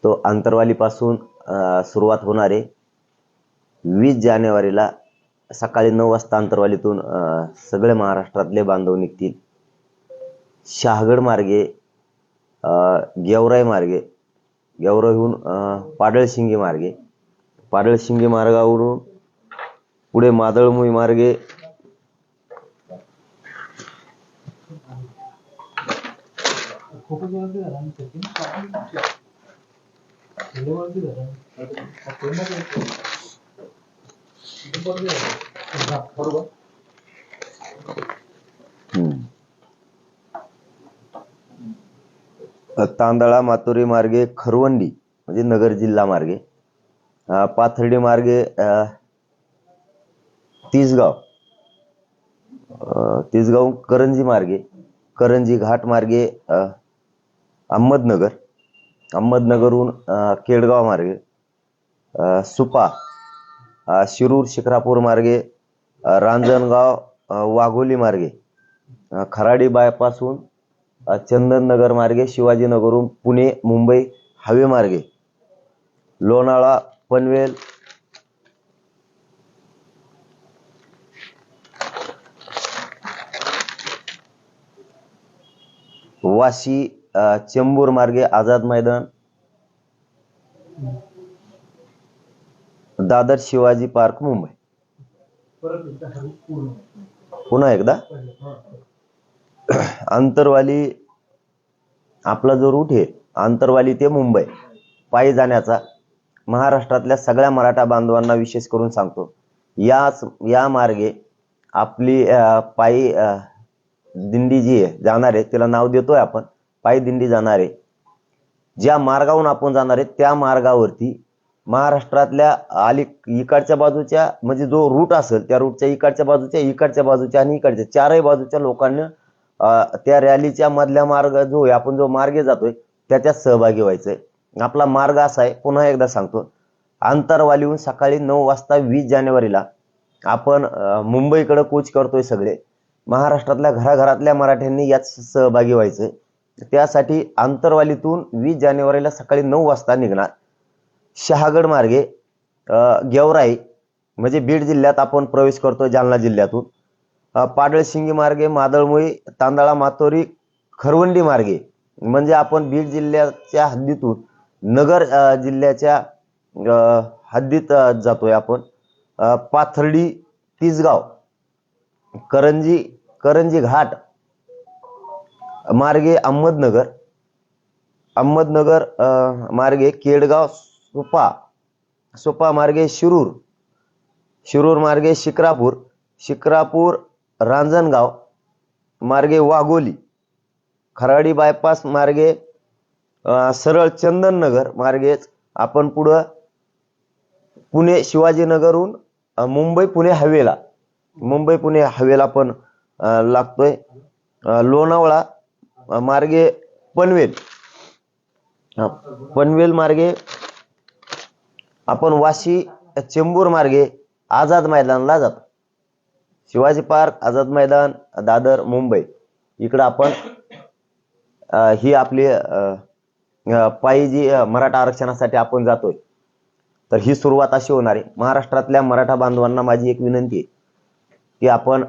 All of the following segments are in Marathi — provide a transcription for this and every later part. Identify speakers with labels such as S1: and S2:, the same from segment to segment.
S1: तो आंतरवालीपासून सुरुवात होणार आहे. 20 जानेवारीला सकाळी 9 वाजता आंतरवालीतून सगळे महाराष्ट्रातले बांधव निघतील. शहागड मार्गे, गेवराई मार्गे, गेवराईहून पाडळशिंगी मार्गे, पाडळशिंगी मार्गावरून पुढे मादळमुई मार्गे तांदळा मातोरी मार्गे खरवंडी म्हणजे नगर जिल्हा मार्गे, पाथर्डी मार्गे तिसगाव करंजी मार्गे, करंजी घाट मार्गे अहमदनगर, अहमदनगरहून केडगाव मार्गे, सुपा, शिरूर शिक्रापूर मार्गे, रांजणगाव वाघोली मार्गे, खराडी बायपासून चंदननगर मार्गे, शिवाजीनगरहून पुणे मुंबई हायवे मार्गे, लोणावळा पनवेल, वाशी, चेंबूर मार्गे आझाद मैदान, दादर शिवाजी पार्क मुंबई. पुन्हा एकदा आंतरवाली आपला जो रूट आहे आंतरवाली ते मुंबई पायी जाण्याचा महाराष्ट्रातल्या सगळ्या मराठा बांधवांना विशेष करून सांगतो. या मार्गे आपली पायी दिंडी जी आहे जाणार आहे तिला नाव देतोय आपण पायी दिंडी जाणार आहे. ज्या मार्गावरून आपण जाणार आहे त्या मार्गावरती महाराष्ट्रातल्या इकडच्या बाजूच्या म्हणजे जो रूट असेल त्या रूटच्या इकडच्या बाजूच्या आणि इकडच्या चारही बाजूच्या लोकांना त्या रॅलीच्या मधल्या मार्ग जो आहे आपण जो मार्गे जातोय त्याच्यात सहभागी व्हायचंय. आपला मार्ग असा आहे, पुन्हा एकदा सांगतो, आंतरवालीहून सकाळी 9 वाजता 20 जानेवारीला आपण मुंबईकडे कूच करतोय. सगळे महाराष्ट्रातल्या घराघरातल्या मराठ्यांनी यात सहभागी व्हायचंय. त्यासाठी आंतरवालीतून 20 जानेवारीला सकाळी 9 वाजता निघणार. शहागड मार्गे गेवराई म्हणजे बीड जिल्ह्यात आपण प्रवेश करतोय जालना जिल्ह्यातून, पाडळशिंगी मार्गे मादळमुई, तांदळा मातोरी, खरवंडी मार्गे म्हणजे आपण बीड जिल्ह्याच्या हद्दीतून नगर जिल्ह्याच्या हद्दीत जातोय आपण. पाथर्डी, तिसगाव, करंजी घाट मार्गे अहमदनगर मार्गे केडगाव, सुपा मार्गे शिरूर मार्गे शिक्रापूर, रांजणगाव मार्गे वाघोली, खराडी बायपास मार्गे सरळ चंदननगर मार्गेच आपण पुढं पुणे शिवाजीनगरहून मुंबई पुणे हवेला पण लागतोय. लोणावळा मार्गे पनवेल मार्गे आपण वाशी, चेंबूर मार्गे आझाद मैदानला जातो. शिवाजी पार्क, आझाद मैदान, दादर, मुंबई इकडं आपण ही आपली पायी जी मराठा आरक्षणासाठी आपण जातोय तर ही सुरुवात अशी होणार आहे. महाराष्ट्रातल्या मराठा बांधवांना माझी एक विनंती आहे की आपण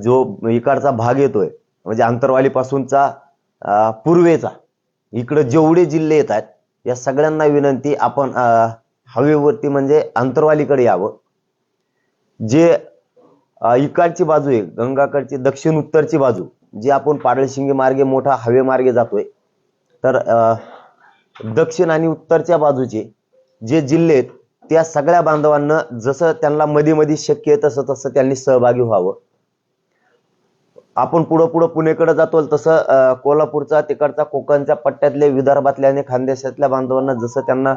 S1: जो इकडचा भाग येतोय म्हणजे आंतरवाली पासूनचा पूर्वेचा इकडे जेवढे जिल्हे येत आहेत या सगळ्यांना विनंती आपण हवेवरती म्हणजे आंतरवालीकडे यावं. जे इकडची बाजू आहे गंगाकडची दक्षिण उत्तरची बाजू जी आपण पाडळशिंगी मार्गे मोठा हवे मार्गे जातोय तर दक्षिण आणि उत्तरच्या बाजूचे जे जिल्हे आहेत त्या सगळ्या बांधवांना जसं त्यांना मध्ये शक्य आहे तसं त्यांनी सहभागी व्हावं. आपण पुढं पुणेकडे जातो तसं कोल्हापूरचा तिकडचा कोकणच्या पट्ट्यातले विदर्भातल्या आणि खानदेशातल्या बांधवांना जसं त्यांना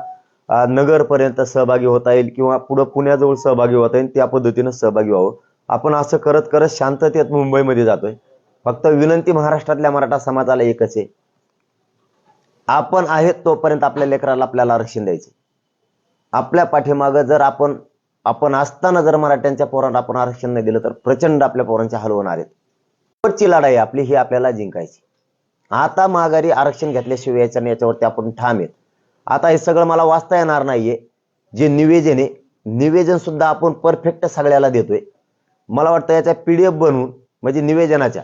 S1: नगरपर्यंत सहभागी होता येईल किंवा पुढं पुण्याजवळ सहभागी होता येईल त्या पद्धतीनं सहभागी व्हावं. आपण असं करत शांततेत मुंबईमध्ये जातोय. फक्त विनंती महाराष्ट्रातल्या मराठा समाजाला एकच आहे, आपण आहेत तोपर्यंत आपल्या लेकराला आपल्याला आरक्षण द्यायचं. आपल्या पाठीमागं जर आपण असताना जर मराठ्यांच्या पोरांना आपण आरक्षण नाही दिलं तर प्रचंड आपल्या पोरांचे हाल होणार आहेत. शेवटची लढाई आपली ही आपल्याला जिंकायची. आता माघारी आरक्षण घेतल्याशिवाय याच्यावरती आपण ठाम आहेत. आता हे सगळं मला वाचता येणार नाहीये. जे निवेदन आहे, निवेदन सुद्धा आपण परफेक्ट सगळ्याला देतोय. मला वाटतं याच्या PDF बनवून, म्हणजे निवेदनाच्या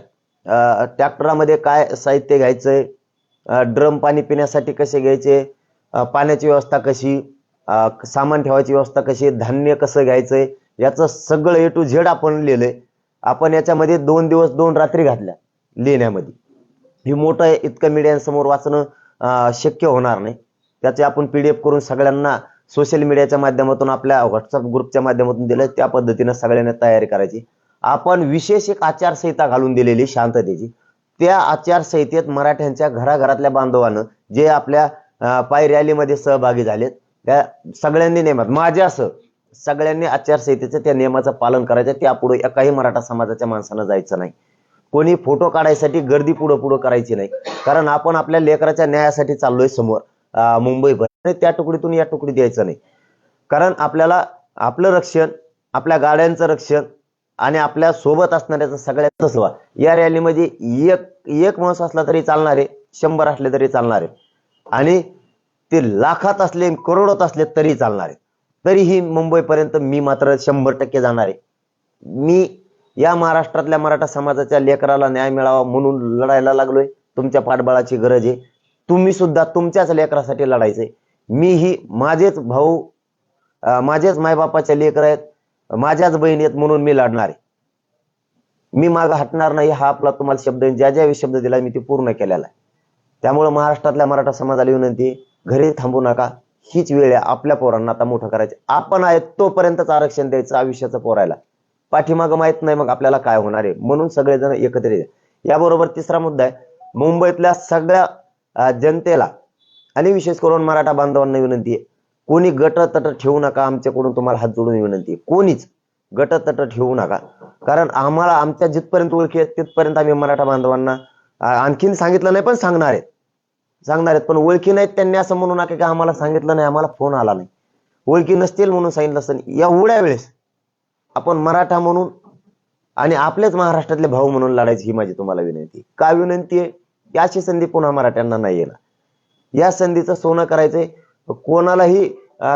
S1: ट्रॅक्टरामध्ये काय साहित्य घ्यायचंय, ड्रम पाणी पिण्यासाठी कसे घ्यायचे, पाण्याची व्यवस्था कशी, सामान ठेवायची व्यवस्था कशी, धान्य कसं घ्यायचंय, याचं सगळं A to Z आपण लिहिलंय. आपण याच्यामध्ये 2 दिवस 2 रात्री घातल्या लिहिण्यामध्ये. हे मोठं आहे, इतकं मीडियांसमोर वाचणं शक्य होणार नाही. त्याचे आपण PDF करून सगळ्यांना सोशल मीडियाच्या माध्यमातून, आपल्या व्हॉट्सअप ग्रुपच्या माध्यमातून दिलं. त्या पद्धतीनं सगळ्यांना तयारी करायची. आपण विशेष एक आचारसंहिता घालून दिलेली शांततेची. त्या आचारसंहितेत मराठ्यांच्या घराघरातल्या बांधवांना, जे आपल्या पायी रॅलीमध्ये सहभागी झालेत, त्या सगळ्यांनी नियमात, माझ्यासह सगळ्यांनी आचारसंहितेचं त्या नियमाचं पालन करायचं. त्यापुढे एकाही मराठा समाजाच्या माणसानं जायचं नाही. कोणी फोटो काढायसाठी गर्दी पुढं करायची नाही. कारण आपण आपल्या लेकराच्या न्यायासाठी चाललोय समोर मुंबईपर्यंत. त्या तुकडीतून या तुकडीत यायचं नाही. कारण आपल्याला आपलं रक्षण, आपल्या गाड्यांचं रक्षण आणि आपल्या सोबत असणाऱ्याचं सगळ्यांचं सेवा. या रॅलीमध्ये एक माणूस असला तरी चालणार आहे, 100 असले तरी चालणार आहे, आणि ते लाखात असले, करोडोत असले तरी चालणार आहे. तरीही मुंबईपर्यंत मी मात्र 100% जाणार आहे. मी या महाराष्ट्रातल्या मराठा समाजाच्या लेकराला न्याय मिळावा म्हणून लढायला लागलोय. तुमच्या पाठबळाची गरज आहे. तुम्ही सुद्धा तुमच्याच लेकरासाठी लढायचंय. मीही माझेच भाऊ, माझेच मायबापाच्या लेकर आहेत, माझ्याच बहिणी आहेत म्हणून मी लढणार आहे. मी मागं हटणार नाही. हा आपला तुम्हाला शब्द, ज्या शब्द दिला मी ते पूर्ण केलेला आहे. त्यामुळे महाराष्ट्रातल्या मराठा समाजाला विनंती, घरी थांबू नका. हीच वेळ आहे आपल्या पोरांना आता मोठं करायचं. आपण आहेत तोपर्यंतच आरक्षण द्यायचं आयुष्याचं पोरायला. पाठीमागं माहित नाही मग आपल्याला काय होणार आहे. म्हणून सगळेजण एकत्रित. याबरोबर तिसरा मुद्दा आहे, मुंबईतल्या सगळ्या जनतेला आणि विशेष करून मराठा बांधवांना विनंती आहे, कोणी गटतट ठेवू नका. आमच्याकडून तुम्हाला हात जोडून विनंती आहे, कोणीच गटतट ठेवू नका. कारण आम्हाला आमच्या जिथपर्यंत ओळखी आहेत तिथपर्यंत आम्ही मराठा बांधवांना आणखीन सांगितलं नाही, पण सांगणार आहेत. पण ओळखी नाहीत त्यांनी असं म्हणू नका की आम्हाला सांगितलं नाही, आम्हाला फोन आला नाही. ओळखी नसतील म्हणून सांगितलं असतं. एवढ्या वेळेस आपण मराठा म्हणून आणि आपलेच महाराष्ट्रातले भाऊ म्हणून लढायची, ही माझी तुम्हाला विनंती. का विनंती आहे? याची संधी पुन्हा मराठ्यांना नाही येणार. या संधीचं सोनं करायचंय. कोणालाही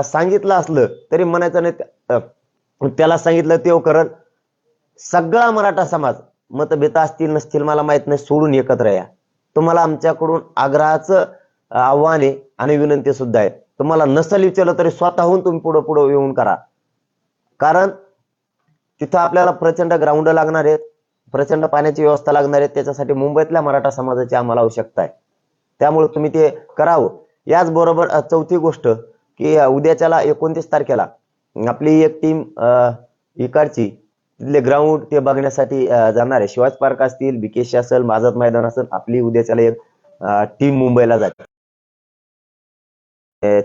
S1: सांगितलं असलं तरी म्हणायचं नाही त्याला सांगितलं तेव करल. सगळा मराठा समाज, मतभेद असतील नसतील मला माहित नाही, सोडून एकत्र या. तुम्हाला आमच्याकडून आग्रहाचं आव्हान आहे आणि विनंती सुद्धा आहे. तुम्हाला नसल विचारलं तरी स्वतःहून तुम्ही पुढं येऊन करा. कारण तिथं आपल्याला प्रचंड ग्राउंड लागणार आहेत, प्रचंड पाण्याची व्यवस्था लागणार आहे. त्याच्यासाठी मुंबईतल्या मराठा समाजाची आम्हाला आवश्यकता आहे. त्यामुळे तुम्ही ते करावं. याचबरोबर चौथी गोष्ट की उद्याच्याला 29 तारखेला आपली एक टीम इकडची तिथले ग्राउंड ते बघण्यासाठी जाणार आहे. शिवाजी पार्क असतील, BKC असेल, आझाद मैदान असेल, आपली उद्याच्याला एक टीम मुंबईला जाते.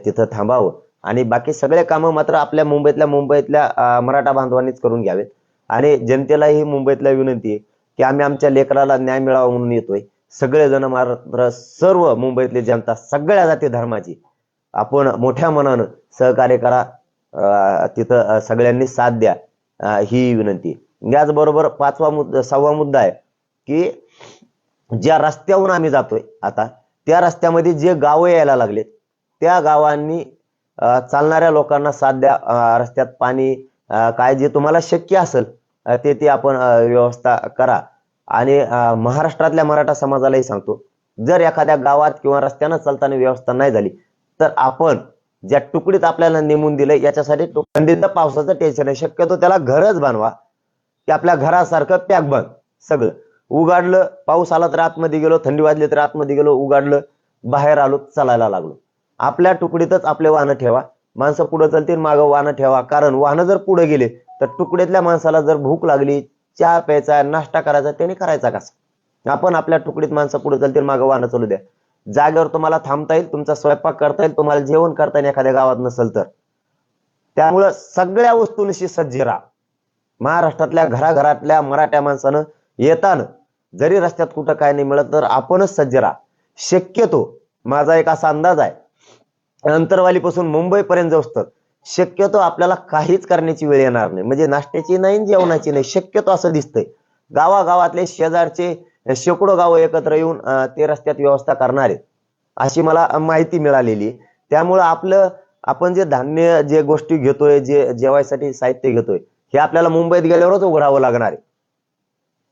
S1: तिथं थांबावं आणि बाकी सगळे कामं मात्र आपल्या मुंबईतल्या मराठा बांधवांनीच करून घ्यावेत. आणि जनतेलाही मुंबईतल्या विनंती आहे की आम्ही आमच्या लेकराला न्याय मिळावा म्हणून येतोय. सगळेजण मात्र सर्व मुंबईतली जनता, सगळ्या जाती धर्माची आपण मोठ्या मनानं सहकार्य करा. तिथं सगळ्यांनी साथ द्या, ही विनंती. याचबरोबर 6वा मुद्दा आहे की ज्या रस्त्यावरून आम्ही जातोय आता, त्या रस्त्यामध्ये जे गावं यायला लागलेत त्या गावांनी चालणाऱ्या लोकांना साथ द्या. रस्त्यात पाणी काय जे तुम्हाला शक्य असेल ते आपण व्यवस्था करा. आणि महाराष्ट्रातल्या मराठा समाजालाही सांगतो, जर एखाद्या गावात किंवा रस्त्यानं चालताना व्यवस्था नाही झाली तर आपण ज्या तुकडीत आपल्याला नेमून दिलंय याच्यासाठी थंडीचं पावसाचं टेन्शन आहे. शक्यतो त्याला घरच बनवा की आपल्या घरासारखं पॅक बंद. सगळं उघडलं, पाऊस आला तर आतमध्ये गेलो, थंडी वाजली तर आतमध्ये गेलो, उघडलं, बाहेर आलो, चालायला लागलो. आपल्या तुकडीतच आपले वाहनं ठेवा. माणसं पुढे चालतील, मागं वाहनं ठेवा. कारण वाहनं जर पुढे गेले तर तुकडीतल्या माणसाला जर भूक लागली, चहा प्यायचा, नाश्ता करायचा, त्याने करायचा कसा? आपण आपल्या तुकडीत माणसं पुढे चालतील, मागं वाहनं चालू द्या. जागेवर तुम्हाला थांबता येईल, तुमचा स्वयंपाक करता येईल, तुम्हाला जेवण करता येईल एखाद्या गावात नसेल तर. त्यामुळं सगळ्या वस्तूंशी सज्ज राहा. महाराष्ट्रातल्या घराघरातल्या मराठा माणसानं येताना जरी रस्त्यात कुठं काय नाही मिळत तर आपणच सज्ज राहा. शक्यतो माझा एक असा अंदाज आहे, अंतरवालीपासून मुंबईपर्यंत जाऊस्तर शक्यतो आपल्याला काहीच करण्याची वेळ येणार नाही. म्हणजे नाश्त्याची नाही, जेवणाची नाही. शक्यतो असं दिसतंय गावागावातले शेजारचे शेकडो गावं एकत्र येऊन ते रस्त्यात व्यवस्था करणार आहेत, अशी मला माहिती मिळालेली. त्यामुळं आपण जे धान्य जे गोष्टी घेतोय, जे जेवायसाठी साहित्य घेतोय, हे आपल्याला मुंबईत गेल्यावरच उघडावं लागणार आहे,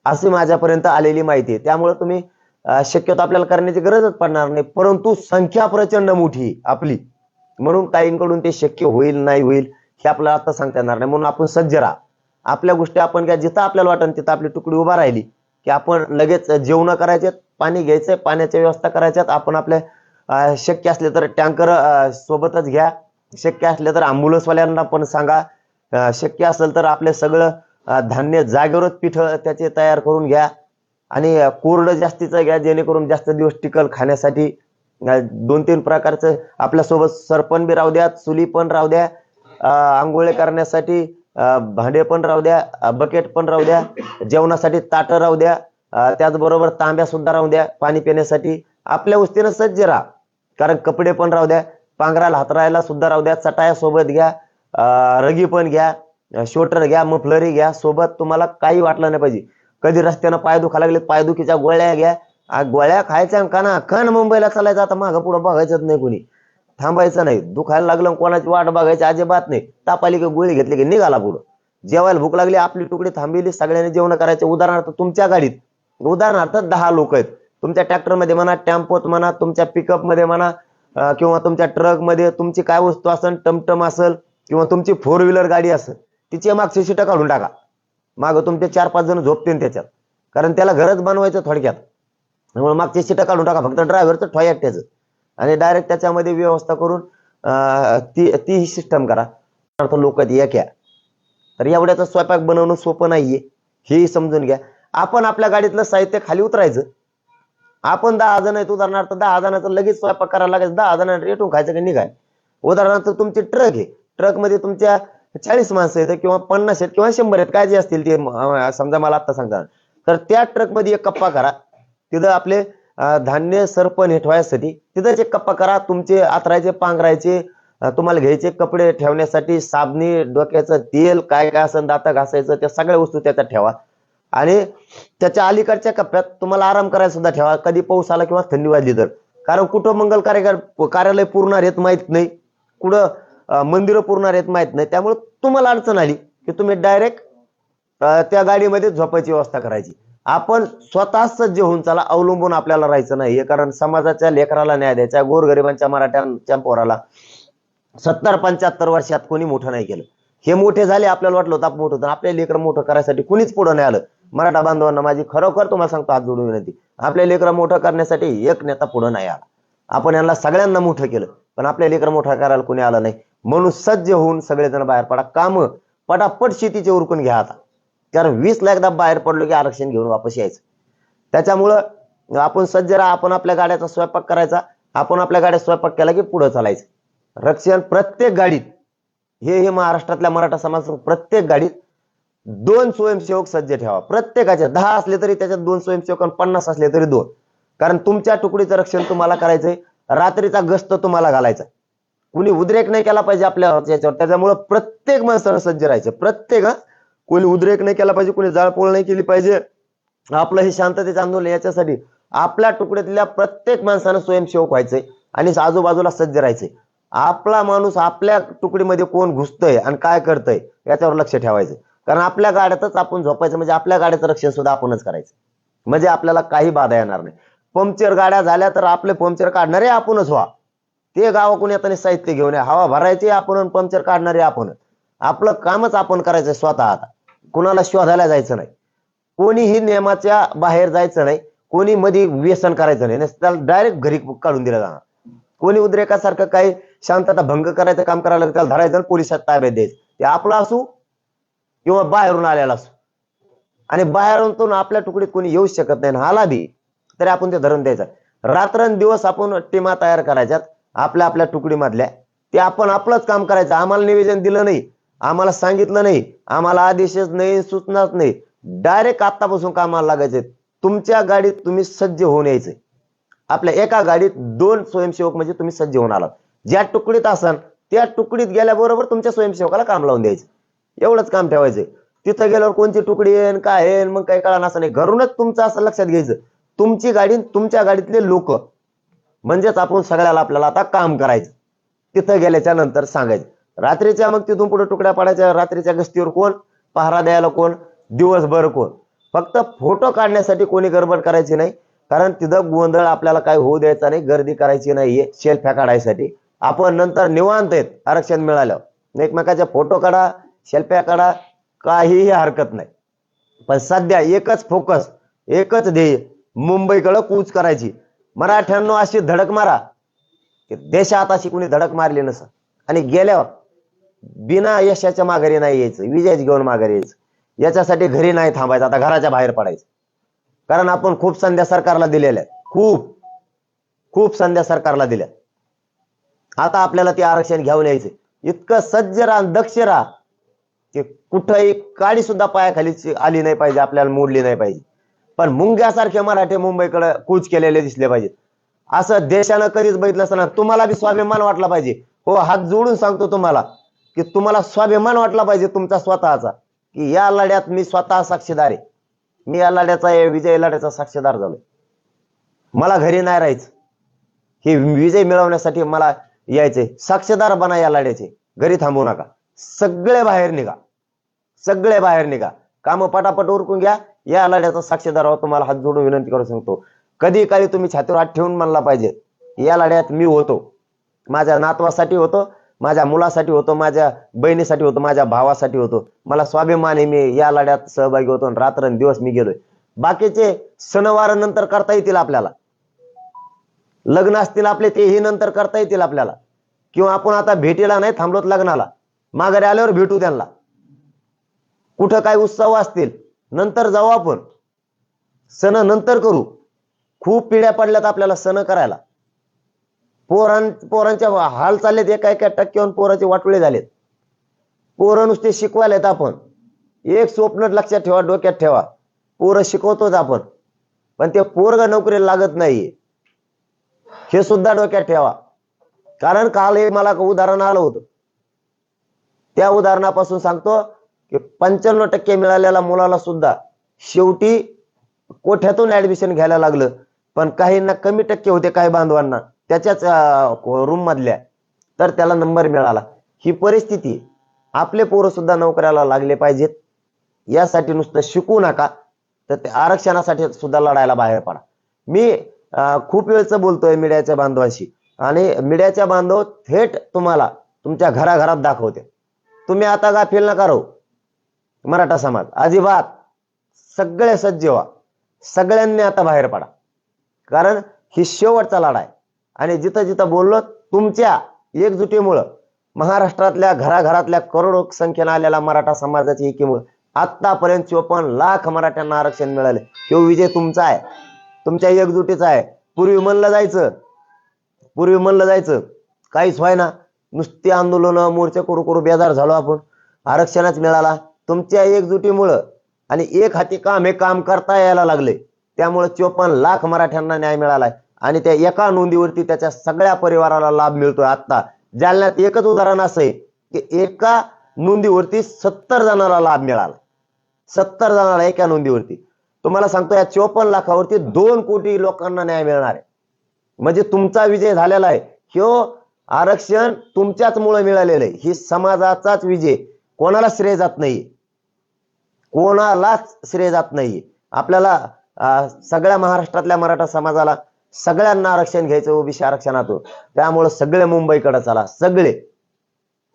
S1: अशी माझ्यापर्यंत आलेली माहिती आहे. त्यामुळे तुम्ही शक्यतो आपल्याला करण्याची गरजच पडणार नाही. परंतु संख्या प्रचंड मोठी आपली, म्हणून काहींकडून ते शक्य होईल नाही होईल हे आपल्याला आता सांगता येणार नाही. म्हणून आपण सज्ज राहा. आपल्या गोष्टी आपण घ्या, जिथं आपल्याला वाटेल तिथं आपली तुकडी उभा राहिली की आपण लगेच जेवण करायचे, पाणी घ्यायचंय, पाण्याच्या व्यवस्था करायच्यात. आपण आपल्या शक्य असले तर टँकर सोबतच घ्या, शक्य असले तर अँब्युलन्सवाल्यांना पण सांगा, शक्य असेल तर आपले सगळं धान्य जागेवरच पीठ त्याचे तयार करून घ्या आणि कोरडं जास्तीचं घ्या, जेणेकरून जास्त दिवस टिकल खाण्यासाठी. 2-3 प्रकारचं आपल्यासोबत सरपण बी राहू द्या, चुली पण राहू द्या, आंघोळे करण्यासाठी भांडे पण राहू द्या, बकेट पण राहू द्या, जेवणासाठी ताटं राहू द्या, त्याचबरोबर तांब्या सुद्धा राहू द्या पाणी पिण्यासाठी. आपल्या वस्तीनं सज्ज राहा. कारण कपडे पण राहू द्या, पांघराला हातरायला सुद्धा राहू द्या, चटाया सोबत घ्या, रगी पण घ्या, शोटर घ्या, मफलरी घ्या सोबत. तुम्हाला काही वाटलं नाही पाहिजे. कधी रस्त्यानं पाय दुखा लागले, पायदुखीच्या गोळ्या घ्या. गोळ्या खायच्या का ना मुंबईला चालायचं, आता मागं पुढं बघायचंच नाही, कोणी थांबायचं नाही. दुखायला लागलं कोणाची वाट बघायची अजिबात नाही. ताप आली की गोळी घेतली की निघाला पुढं. जेवायला भूक लागली, आपली तुकडी थांबली, सगळ्यांनी जेवण करायचे. उदाहरणार्थ तुमच्या गाडीत 10 लोक आहेत, तुमच्या ट्रॅक्टरमध्ये म्हणा, टेम्पोत म्हणा, तुमच्या पिकअप मध्ये म्हणा, किंवा तुमच्या ट्रक मध्ये तुमची काय वस्तू असेल, टमटम असेल किंवा तुमची 4 व्हीलर गाडी असेल, तिची मागची सीटं काढून टाका. मागं तुमचे 4-5 जण झोपतील त्याच्यात, कारण त्याला घरच बनवायचं थोडक्यात. त्यामुळे मागची सीटं काढून टाका, फक्त ड्रायव्हरचं ठोय एकट्याचं, आणि डायरेक्ट त्याच्यामध्ये व्यवस्था करून ती ही सिस्टम करा. लोक एक या तर एवढ्याचा स्वयंपाक बनवणं सोपं नाहीये, हेही समजून घ्या. आपण आपल्या गाडीतलं साहित्य खाली उतरायचं. आपण 10 जण आहेत, उदाहरणार्थ 10 जणांचं लगेच स्वयंपाक करायला लागेल, 10 जणांना रेटून खायचं की निघाय. उदाहरणार्थ तुमची ट्रक आहे, ट्रक मध्ये तुमच्या 40 माणसं आहेत किंवा 50 आहेत किंवा 100 आहेत, काय जे असतील ते समजा मला आता सांगता. तर त्या ट्रक मध्ये एक कप्पा करा, तिथं आपले धान्य सरपण हे ठेवायसाठी तिथंच एक कप्पा करा. तुमचे आथरायचे, पांघरायचे, तुम्हाला घ्यायचे कपडे ठेवण्यासाठी, साबणी, डोक्याचं तेल, काय काय असेल, दात घासायचं, त्या सगळ्या वस्तू त्याच्यात ठेवा. आणि त्याच्या अलीकडच्या कप्प्यात तुम्हाला आराम करायला सुद्धा ठेवा, कधी पाऊस आला किंवा थंडी वाजली तर. कारण कुठं मंगल कार्यालय पुरणार आहेत माहित नाही, कुठं मंदिरं पुरणार आहेत माहित नाही. त्यामुळे तुम्हाला अडचण आली की तुम्ही डायरेक्ट त्या गाडीमध्ये झोपायची व्यवस्था करायची. आपण स्वतः सज्ज होऊन चला, अवलंबून आपल्याला राहायचं नाहीये. कारण समाजाच्या लेकराला न्याय द्यायचा, गोरगरिबांच्या मराठ्यांच्या पोराला 70-75 वर्षात कोणी मोठं नाही केलं. हे मोठे झाले, आपल्याला वाटलं होतं आपण मोठं होतं, आपल्या लेकरं मोठं करायसाठी कुणीच पुढं नाही आलं. मराठा बांधवांना माझी खरोखर तुम्हाला सांगतो हात जोडून विनंती, आपल्या लेकरं मोठं करण्यासाठी एक नेता पुढं नाही आला. आपण यांना सगळ्यांना मोठं केलं, पण आपल्या लेकरं मोठं करायला कोणी आलं नाही. म्हणून सज्ज होऊन सगळेजण बाहेर पडा. काम पटापट शेतीचे उरकून घ्या आता, कारण 20ला एकदा बाहेर पडलो की आरक्षण घेऊन वापस यायचं. त्याच्यामुळं आपण सज्ज राहा. आपण आपल्या गाड्याचा स्वयंपाक करायचा, आपण आपल्या गाड्यात स्वयंपाक केला की पुढे चालायचं. रक्षण प्रत्येक गाडीत, हे महाराष्ट्रातल्या मराठा समाज प्रत्येक गाडीत 2 स्वयंसेवक सज्ज ठेवा. प्रत्येकाच्या 10 असले तरी त्याच्यात 2 स्वयंसेवक, 50 असले तरी 2. कारण तुमच्या तुकडीचं रक्षण तुम्हाला करायचंय, रात्रीचा गस्त तुम्हाला घालायचा, कुणी उद्रेक नाही केला पाहिजे आपल्या याच्यावर. त्याच्यामुळे प्रत्येक माणसानं सज्ज राहायचं. प्रत्येक कोणी उद्रेक नाही केला पाहिजे, कोणी जाळपोळ नाही केली पाहिजे. आपलं हे शांततेचं आंदोलन याच्यासाठी आपल्या तुकडीतल्या प्रत्येक माणसानं स्वयंसेवक व्हायचंय आणि आजूबाजूला सज्ज राहायचंय. आपला माणूस आपल्या तुकडीमध्ये कोण घुसतोय आणि काय करतंय याच्यावर लक्ष ठेवायचं. कारण आपल्या गाड्यातच आपण झोपायचं, म्हणजे आपल्या गाड्याचं रक्षण सुद्धा आपणच करायचं, म्हणजे आपल्याला काही बाधा येणार नाही. पंक्चर गाड्या झाल्या तर आपले पंक्चर काढणारे आपणच व्हा. ते गावाकडून येताना साहित्य घेऊन या, हवा भरायची आपण, पंक्चर काढणारे आपण. आपलं कामच आपण करायचं स्वतः. आता कुणाला शोधायला जायचं नाही, कोणीही नियमाच्या बाहेर जायचं नाही, कोणी मध्ये व्यसन करायचं नाही, त्याला डायरेक्ट घरी काढून दिलं जाणार. कोणी उद्रेकासारखं काही शांतता भंग करायचं काम करायला त्याला धरायचं, पोलिसात ताब्यात द्यायचं. ते आपलं असू किंवा बाहेरून आलेला असू. आणि बाहेरून आपल्या तुकडीत कोणी येऊ शकत नाही, आला बी तरी आपण ते धरून द्यायचं. रात्रंदिवस आपण टीमा तयार करायच्यात आपल्या आपल्या तुकडीमधल्या. ते आपण आपलंच काम करायचं. आम्हाला निवेदन दिलं नाही, आम्हाला सांगितलं नाही, आम्हाला आदेशच नाही, सूचनाच नाही, डायरेक्ट आतापासून कामाला लागायचे. तुमच्या गाडीत तुम्ही सज्ज होऊन यायचे. आपल्या एका गाडीत 2 स्वयंसेवक म्हणजे तुम्ही सज्ज होऊन आलात. ज्या तुकडीत असाल त्या तुकडीत गेल्याबरोबर तुमच्या स्वयंसेवकाला काम लावून द्यायचं, एवढंच काम ठेवायचं. तिथं गेल्यावर कोणती तुकडी येईन काय येईन मग काही कळणार असं नाही. घरूनच तुमचं असं लक्षात घ्यायचं, तुमची गाडी, तुमच्या गाडीतले लोक, म्हणजेच आपण सगळ्याला आपल्याला आता काम करायचं. तिथं गेल्याच्या नंतर सांगायचं. रात्रीच्या मग तिथून पुढे तुकड्या पाडायच्या. रात्रीच्या गस्तीवर कोण, पहारा द्यायला कोण, दिवसभर कोण. फक्त फोटो काढण्यासाठी कोणी गडबड करायची नाही, कारण तिथं गोंधळ आपल्याला काय होऊ द्यायचा नाही, गर्दी करायची नाहीये सेल्फ्या काढायसाठी. आपण नंतर निवांत आहेत आरक्षण मिळाल्यावर एकमेकाचे फोटो काढा, सेल्फ्या काढा, काहीही हरकत नाही. पण सध्या एकच फोकस, एकच ध्येय, मुंबईकडे कूच करायची. मराठ्यांनो अशी धडक मारा की देशात अशी कोणी धडक मारली नसं, आणि गेल्यावर बिना यशाच्या माघारी नाही यायचं, विजय घेऊन माघारी यायचं. याच्यासाठी घरी नाही थांबायचं, आता घराच्या बाहेर पडायचं. कारण आपण खूप संध्या सरकारला दिलेल्या आहेत, खूप खूप संध्या सरकारला दिल्या. आता आपल्याला ते आरक्षण घेऊन यायचं. इतकं सज्ज राहा, दक्ष राहा की कुठंही काडी सुद्धा पायाखाली आली नाही पाहिजे, आपल्याला मोडली नाही पाहिजे. पण मुंग्यासारखे मराठे मुंबईकडे कूच केलेले दिसले पाहिजे, असं देशानं कधीच बघितलं असताना. तुम्हाला बी स्वाभिमान वाटला पाहिजे. हो, हात जोडून सांगतो तुम्हाला की तुम्हाला स्वाभिमान वाटला पाहिजे तुमचा स्वतःचा, की या लढ्यात मी स्वतः साक्षीदार आहे. मी या लढ्याचा, विजय लढ्याचा साक्षीदार झालोय. मला घरी नाही राहायचं, हे विजय मिळवण्यासाठी मला यायचे. साक्षीदार बना या लढ्याचे, घरी थांबू नका. सगळे बाहेर निघा, सगळे बाहेर निघा, काम पटापट उरकून घ्या. या लढ्याचा साक्षीदार व्हा. तुम्हाला हात जोडून विनंती करू सांगतो. कधी काळी तुम्ही छातीवर हात ठेवून म्हणला पाहिजे, या लढ्यात मी होतो, माझ्या नातवासाठी होतो, माझ्या मुलासाठी होतो, माझ्या बहिणीसाठी होतो, माझ्या भावासाठी होतो. मला स्वाभिमान आहे, मी या लढ्यात सहभागी होतो. रात्रंदिवस मी गेलोय. बाकीचे सणवार नंतर करता येतील आपल्याला, लग्न असतील आपले तेही नंतर करता येतील आपल्याला, किंवा आपण आता भेटीला नाही थांबलोत लग्नाला, माघारी आल्यावर भेटू त्यांना. कुठं काय उत्सव असतील नंतर जाऊ आपण, सण नंतर करू. खूप पिढ्या पडल्यात आपल्याला सण करायला. पोरांच्या हाल चाललेत, एका टक्क्यावर पोराचे वाटोळे झालेत. पोरं नुसते शिकवायलेत आपण. एक स्वप्न लक्षात ठेवा, डोक्यात ठेवा, पोरं शिकवतोच आपण, पण ते पोरग नोकरीला लागत नाहीये, हे सुद्धा डोक्यात ठेवा. कारण काल एक मला उदाहरण आलं होतं, त्या उदाहरणापासून सांगतो की 95% मिळालेल्या मुलाला सुद्धा शेवटी कोठ्यातून ऍडमिशन घ्यायला लागलं. पण काहींना कमी टक्के होते, काही बांधवांना त्याच्याच रूम मधल्या, तर त्याला नंबर मिळाला. ही परिस्थिती. आपले पोरं सुद्धा नोकऱ्याला लागले पाहिजेत. यासाठी नुसतं शिकू नका, तर ते आरक्षणासाठी सुद्धा लढायला बाहेर पडा. मी खूप वेळचं बोलतोय मीडियाच्या बांधवांशी, आणि मीडियाच्या बांधव थेट तुम्हाला तुमच्या घराघरात दाखवते. तुम्ही आता गाफील नका राहू. मराठा समाज अजिबात, सगळे सज्ज व्हा, सगळ्यांनी आता बाहेर पडा, कारण ही शेवटचा लढा आहे. आणि जिथं जिथं बोललो, तुमच्या एकजुटीमुळं, महाराष्ट्रातल्या घराघरातल्या करोडो संख्येने आलेल्या मराठा समाजाच्या एकीमुळे आतापर्यंत 54 लाख मराठ्यांना आरक्षण मिळाले. तो विजय तुमचा आहे, तुमच्या एकजुटीचा आहे. पूर्वी म्हणलं जायचं काहीच व्हायना, नुसती आंदोलन मोर्चे करू करू बेजार झालो आपण. आरक्षणच मिळाला तुमच्या एकजुटीमुळं, आणि एक हाती काम हे काम करता यायला लागले. त्यामुळे 54 लाख मराठ्यांना न्याय मिळालाय, आणि त्या एका नोंदीवरती त्याच्या सगळ्या परिवाराला लाभ मिळतोय. आता जालन्यात एकच उदाहरण असं आहे की एका नोंदीवरती 70 जणांना लाभ मिळाला. 70 जणांना एका नोंदीवरती. तुम्हाला सांगतो, या 54 लाखावरती 2 कोटी लोकांना न्याय मिळणार आहे. म्हणजे तुमचा विजय झालेला आहे. ह्यो आरक्षण तुमच्याच मुळे मिळालेलं आहे. ही समाजाचाच विजय, कोणाला श्रेय जात नाही, कोणालाच श्रेय जात नाही. आपल्याला सगळ्या महाराष्ट्रातल्या मराठा समाजाला सगळ्यांना आरक्षण घ्यायचं ओबीसी आरक्षणातून. त्यामुळे सगळे मुंबईकडे चला,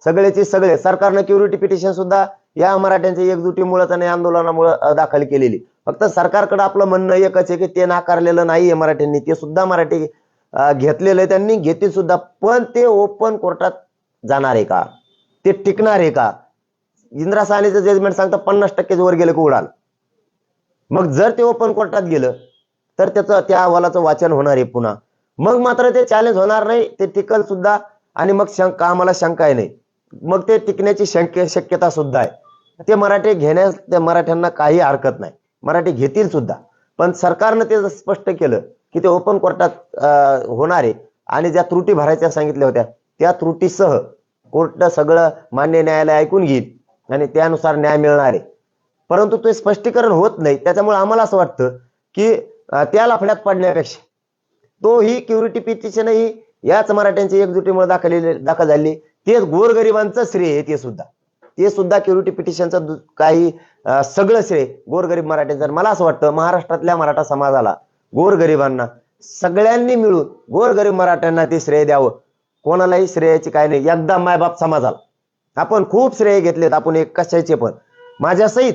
S1: सगळेची सगळे. सरकारनं क्युरिटी पिटिशन सुद्धा या मराठ्यांच्या एकजुटीमुळे आणि आंदोलनामुळे दाखल केलेली. फक्त सरकारकडे आपलं म्हणणं एकच आहे की ते नाकारलेलं नाहीये मराठ्यांनी, ते सुद्धा मराठी घेतलेलं आहे, त्यांनी घेतील सुद्धा. पण ते ओपन कोर्टात जाणार आहे का, ते टिकणार आहे का? इंदिरा साहनीचं जजमेंट सांगतं 50% वर गेलं की उडाल. मग जर ते ओपन कोर्टात गेलं तर त्याचं, त्या अहवालाचं वाचन होणार आहे पुन्हा. मग मात्र ते चॅलेंज होणार नाही, ते टिकल सुद्धा. आणि मग आम्हाला शंका नाही, मग ते टिकण्याची शक्यता सुद्धा आहे. ते मराठी घेण्यास त्या मराठ्यांना काही हरकत नाही, मराठी घेतील सुद्धा. पण सरकारनं ते स्पष्ट केलं की ते ओपन कोर्टात होणार आहे, आणि ज्या त्रुटी भरायच्या सांगितल्या होत्या त्या त्रुटीसह कोर्ट सगळं मान्य न्यायालय ऐकून घेईल आणि त्यानुसार न्याय मिळणार आहे. परंतु ते स्पष्टीकरण होत नाही. त्याच्यामुळे आम्हाला असं वाटतं की त्या लफड्यात पडण्यापेक्षा तो ही क्युरिटी पिटिशन ही याच मराठ्यांची एकजुटीमुळे दाखल झाली. तेच गोरगरिबांचं श्रेय आहे. ते सुद्धा क्युरिटी पिटिशनचं काही सगळं श्रेय गोरगरीब मराठ्यांचं. मला असं वाटतं महाराष्ट्रातल्या मराठा समाजाला, गोरगरिबांना सगळ्यांनी मिळून गोरगरीब मराठ्यांना ते श्रेय द्यावं. कोणालाही श्रेयाची काय नाही. एकदा मायबाप समाजाला आपण खूप श्रेय घेतलेत, आपण एक कशाचे पण माझ्या सहित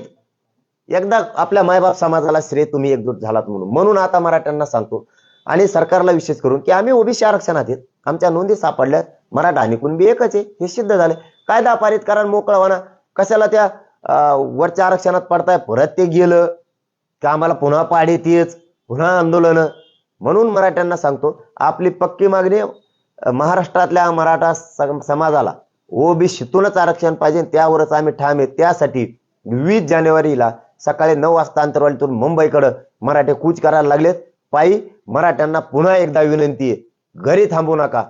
S1: एकदा आपल्या मायबाप समाजाला श्रेय तुम्ही एकजूट झालात म्हणून आता मराठ्यांना सांगतो आणि सरकारला विशेष करून की आम्ही ओबीसी आरक्षणात आहेत, आमच्या नोंदी सापडल्यात, मराठा आणि कुणबी एकच आहे हे सिद्ध झालं. कायदा पारित करा, मोकळा व्हा. कशाला त्या वरच्या आरक्षणात पडताय, परत ते गेलं की आम्हाला पुन्हा पाडे तेच पुन्हा आंदोलन. म्हणून मराठ्यांना सांगतो आपली पक्की मागणी महाराष्ट्रातल्या मराठा समाजाला ओबीसीतूनच आरक्षण पाहिजे, त्यावरच आम्ही ठाम आहे. त्यासाठी 20 जानेवारीला सकाळी 9 वाजता अंतरवालीतून मुंबईकडे मराठे कूच करायला लागलेत पायी. मराठ्यांना पुन्हा एकदा विनंती आहे, घरी थांबू नका.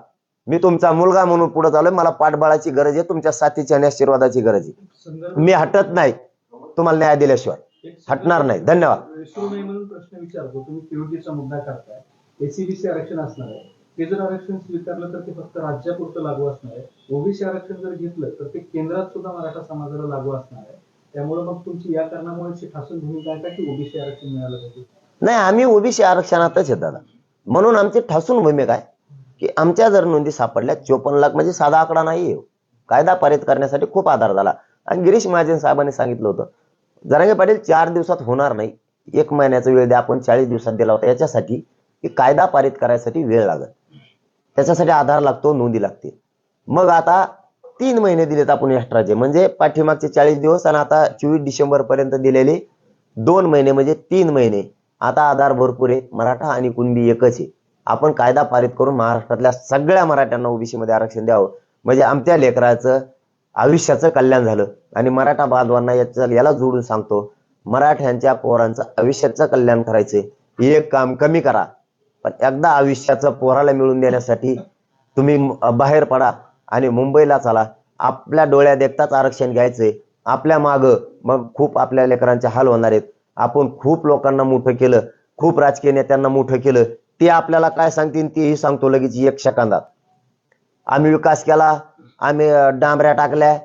S1: मी तुमचा मुलगा म्हणून पुढे चाललोय, मला पाठबळाची गरज आहे, तुमच्या साथीच्या आणि आशीर्वादाची गरज आहे. मी हटत नाही, तुम्हाला न्याय दिल्याशिवाय हटणार नाही. धन्यवाद.
S2: प्रश्न विचारतो, तुम्ही क्युरिटीचा मुद्दा करताय, एसीबीसी आरक्षण असणार आहे, ते जर आरक्षण स्वीकारलं तर ते फक्त राज्यापुरतं लागू असणार आहे. ओबीसी आरक्षण जर घेतलं तर ते केंद्रात सुद्धा मराठा समाजाला लागू असणार आहे. त्यामुळे मग तुमची या कारणामुळे ठासून भूमिका आहे का की ओबीसी आरक्षण मिळालं पाहिजे?
S1: नाही, आम्ही ओबीसी आरक्षणातच आहे दादा, म्हणून आमची ठासून भूमिका आहे की आमच्या जर नोंदी सापडल्या 54 लाख म्हणजे साधा आकडा नाही. कायदा पारित करण्यासाठी खूप आधार झाला. आणि गिरीश महाजन साहेबांनी सांगितलं होतं जरांगे पाटील 4 दिवसात होणार नाही, 1 महिन्याचा वेळ द्या. आपण 40 दिवसात दिला होता याच्यासाठी की कायदा पारित करायसाठी वेळ लागत, त्याच्यासाठी आधार लागतो, नोंदी लागते. मग आता 3 महिने दिलेत आपण एक्स्ट्राचे, म्हणजे पाठीमागचे 40 दिवस आणि आता 24 डिसेंबर पर्यंत दिलेले 2 महिने म्हणजे 3 महिने. आता आधार भरपूर आहे, मराठा आणि कुणबी एकच आहे. आपण कायदा पारित करून महाराष्ट्रातल्या सगळ्या मराठ्यांना ओबीसी मध्ये आरक्षण द्यावं, म्हणजे आमच्या लेकराचं आयुष्याचं कल्याण झालं. आणि मराठा बांधवांना याला जोडून सांगतो, मराठ्यांच्या पोरांचं आयुष्याचं कल्याण करायचंय, एक काम कमी करा, पण एकदा आयुष्याचं पोराला मिळून देण्यासाठी तुम्ही बाहेर पडा आणि मुंबईला चला. आपल्या डोळ्या देखताच आरक्षण घ्यायचंय. आपल्या माग मग खूप आपल्या लेकरांचे हाल होणार आहेत. आपण खूप लोकांना मोठं केलं, खूप राजकीय नेत्यांना मोठं केलं, ते आपल्याला काय सांगतील तेही सांगतो लगेच 1 सेकंदात. आम्ही विकास केला, आम्ही डांबऱ्या टाकल्या,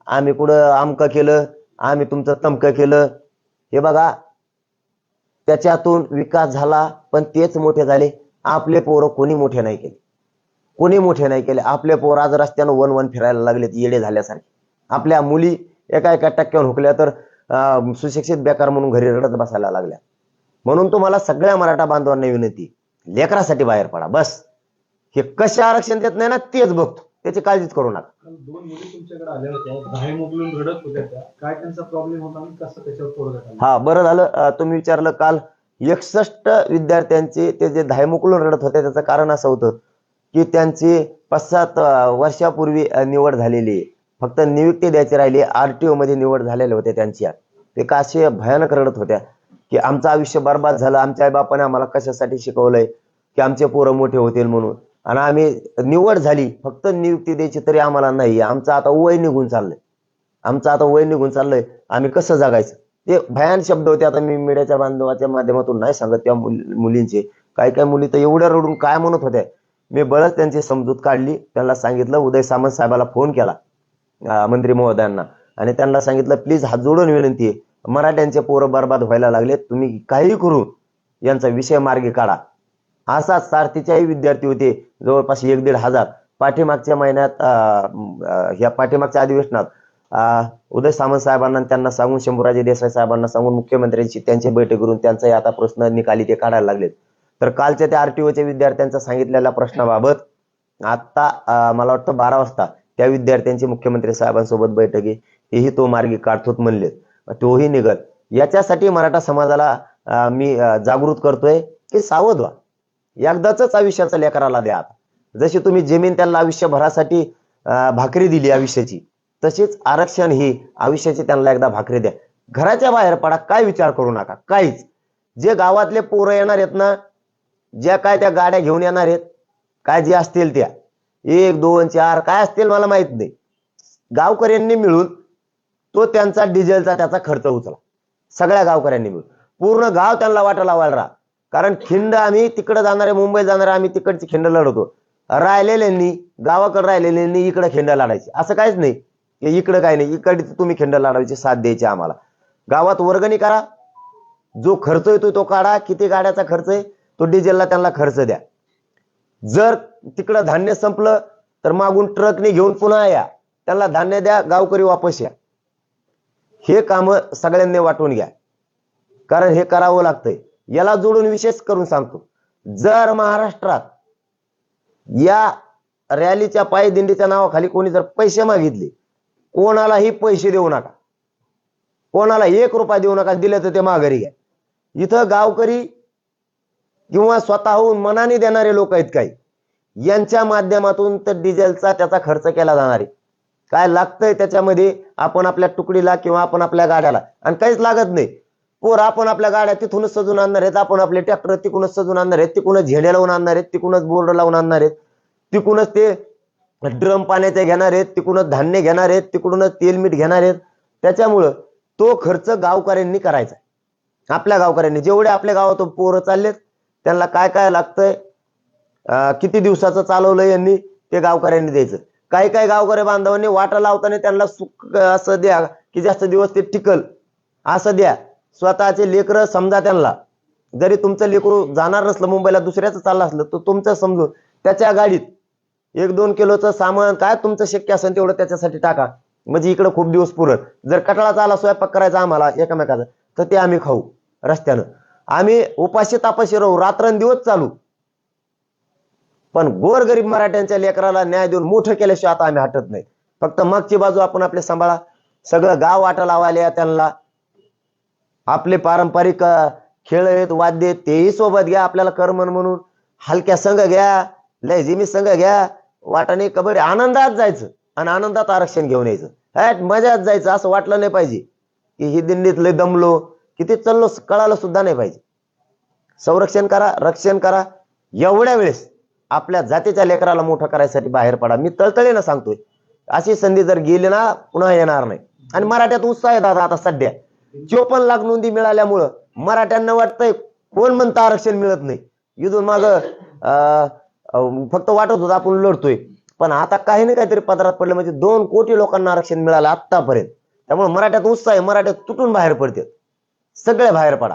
S1: आम्ही कुठं आमकं केलं, आम्ही तुमचं तमकं केलं. हे बघा, त्याच्यातून विकास झाला पण तेच मोठे झाले. आपले पोरं कोणी मोठे नाही केले, कोणी मोठे नाही केले. आपले पोरं आज रस्त्यानं वन फिरायला लागलेत येडे झाल्यासारखे. आपल्या मुली एका टक्क्यावर हुकल्या तर सुशिक्षित बेकार म्हणून घरी रडत बसायला लागल्या. म्हणून तुम्हाला सगळ्या मराठा बांधवांना विनंती, लेकरासाठी बाहेर पडा. बस हे कसे आरक्षण देत नाही ना तेच बघतो, त्याची काळजीच करू नका.
S2: 2 मुली तुमच्याकडे आल्या होत्या, बाहेर मोकलून रडत होत्या, त्या काय त्यांचा प्रॉब्लेम होता आणि कसं त्याच्यावर तोडगा काढला?
S1: हा, बरं झालं तुम्ही विचारलं. काल 61 विद्यार्थ्यांचे ते जे धाय मोकलून रडत होते त्याचं कारण असं होतं की त्यांची 5-7 वर्षापूर्वी निवड झालेली आहे, फक्त नियुक्ती द्यायची राहिली. आरटीओ मध्ये निवड झालेल्या होत्या त्यांच्या. ते का असे भयानक रडत होत्या की आमचं आयुष्य बर्बाद झालं, आमच्या आई बापाने आम्हाला कशासाठी शिकवलंय की आमचे पोरं मोठे होतील म्हणून, आणि आम्ही निवड झाली फक्त नियुक्ती द्यायची तरी आम्हाला नाही. आमचं आता वय निघून चाललंय, आम्ही कसं जगायचं. ते भयान शब्द होते. आता मी मीडियाच्या बांधवाच्या माध्यमातून नाही सांगत त्या मुलींचे. काही मुली तर एवढ्या रडून काय म्हणत होत्या. मी बरंच त्यांची समजूत काढली, त्यांना सांगितलं, उदय सामंत साहेबाला फोन केला मंत्री महोदयांना आणि त्यांना सांगितलं प्लीज हात जोडून विनंती आहे, मराठ्यांचे पोरं बर्बाद व्हायला लागले, तुम्ही काही करून यांचा विषय मार्गी काढा. असाच 44 विद्यार्थी होते, जवळपास 1-1.5 हजार. पाठीमागच्या महिन्यात ह्या पाठीमागच्या अधिवेशनात उदय सामंत साहेबांना त्यांना सांगून, शंभूराजे देसाई साहेबांना सांगून मुख्यमंत्र्यांची त्यांची बैठक करून त्यांचाही आता प्रश्न निकाली ते काढायला लागलेत. तर कालच्या त्या आरटीओच्या विद्यार्थ्यांचा सांगितलेल्या प्रश्नाबाबत आता मला वाटतं 12 वाजता त्या विद्यार्थ्यांची मुख्यमंत्री साहेबांसोबत बैठक आहे, हेही तो मार्गी काढतोच म्हणले, तोही निघत. याच्यासाठी मराठा समाजाला मी जागृत करतोय की सावध व्हा, एकदाच आयुष्याचा लेकराला द्या. जशी तुम्ही जमीन त्यांना आयुष्यभरासाठी भाकरी दिली आयुष्याची, तशीच आरक्षण ही आयुष्याची त्यांना एकदा भाकरी द्या. घराच्या बाहेर पडा, काय विचार करू नका काहीच. जे गावातले पोरं येणार आहेत ना, ज्या काय त्या गाड्या घेऊन येणार आहेत, काय जे असतील त्या 1, 2, 4 काय असतील मला माहित नाही, गावकऱ्यांनी मिळून तो त्यांचा डिझेलचा त्याचा खर्च उचला. सगळ्या गावकऱ्यांनी मिळून पूर्ण गाव त्यांना वाटा लावायला राहा. कारण खिंड आम्ही तिकडे जाणारे, मुंबई जाणारे आम्ही तिकडची खिंड लढवतो. राहिलेल्यांनी, गावाकडे राहिलेल्यांनी इकडे खिंड लाडायची, असं काहीच नाही की इकडे काय नाही, इकडे तुम्ही खिंड लाडायची साथ द्यायची आम्हाला. गावात वर्गणी करा, जो खर्च येतो तो काढा, किती गाड्याचा खर्च आहे तो डिझेलला त्यांना खर्च द्या. जर तिकडं धान्य संपलं तर मागून ट्रकने घेऊन पुन्हा या, त्यांना धान्य द्या, गावकरी वापस या. हे काम सगळ्यांनी वाटून घ्या, कारण हे करावं लागतंय. याला जोडून विशेष करून सांगतो, जर महाराष्ट्रात या रॅलीच्या पायदिंडीच्या नावाखाली कोणी जर पैसे मागितले, कोणालाही पैसे देऊ नका, कोणाला 1 रुपया देऊ नका, दिले तर ते माघारी घ्या. इथं गावकरी किंवा स्वतःहून मनाने देणारे लोक आहेत काही, यांच्या माध्यमातून तर डिझेलचा त्याचा खर्च केला जाणार आहे. काय लागतंय त्याच्यामध्ये आपण आपल्या तुकडीला किंवा आपण आपल्या गाड्याला, आणि काहीच लागत नाही. पोर आपण आपल्या गाड्या तिथूनच सजून आणणार आहेत, आपण आपले ट्रॅक्टर तिकूनच सजून आणणार आहेत, तिकूनच झेंडे लावून आणणार आहेत, तिकूनच बोर्ड लावून आणणार आहेत, तिकूनच ते ड्रम पाण्याचे घेणार आहेत, तिकूनच धान्य घेणार आहेत, तिकडूनच तेल मीठ घेणार आहेत. त्याच्यामुळं तो खर्च गावकऱ्यांनी करायचा. आपल्या गावकऱ्यांनी, जेवढे आपल्या गावातून पोरं चाललेत त्यांना काय काय लागतंय, किती दिवसाचं चालवलंय यांनी, ते गावकऱ्यांनी द्यायचं. काही काही गावकरी बांधवांनी वाटा लावताना त्यांना सुख असं द्या की जास्त दिवस ते टिकल असं द्या. स्वतःचे लेकरं समजा त्यांना, जरी तुमचं लेकरू जाणार नसलं मुंबईला, दुसऱ्याचं चाललं असलं तर तुमचं समजून त्याच्या गाडीत 1-2 किलोचं सामान काय तुमचं शक्य असेल तेवढं त्याच्यासाठी टाका, म्हणजे इकडे खूप दिवस पुरत. जर कटाळाचा आला स्वयंपाक करायचा आम्हाला एकमेकाचा, तर ते आम्ही खाऊ रस्त्यानं, आम्ही उपाशी तापाशी राहू, रात्रंदिवस चालू. पण गोरगरीब मराठ्यांच्या लेकराला न्याय देऊन मोठं केल्याशिवाय आता आम्ही हटत नाही. फक्त मागची बाजू आपण आपले सांभाळा. सगळं गाव वाटा लावायला त्यांना आपले पारंपरिक खेळ आहेत, वाद्य आहेत, तेही सोबत घ्या. आपल्याला करमन म्हणून हलक्या संघ घ्या, लयजिमी संघ घ्या, वाटाने कबड्डी, आनंदात जायचं आणि आनंदात आरक्षण घेऊन यायचं. मजाच जायचं, असं वाटलं नाही पाहिजे की ही दिंडीत लय दमलो, किती चाललो कळालं सुद्धा नाही पाहिजे. संरक्षण करा, रक्षण करा. एवढ्या वेळेस आपल्या जातीच्या लेकराला मोठं करायसाठी बाहेर पडा. मी तळतळीनं सांगतोय, अशी संधी जर गेली ना पुन्हा येणार नाही. आणि मराठ्यात उत्साह आहे दादा आता सध्या. 54 लाख नोंदी मिळाल्यामुळं मराठ्यांना वाटतंय कोण म्हणतं आरक्षण मिळत नाही. इथून माग फक्त वाटत होतं आपण लढतोय, पण आता काही नाही काहीतरी पदरात पडलं, म्हणजे 2 कोटी लोकांना आरक्षण मिळालं आतापर्यंत. त्यामुळे मराठ्यात उत्साह आहे, मराठ्यात तुटून बाहेर पडते, सगळे बाहेर पडा.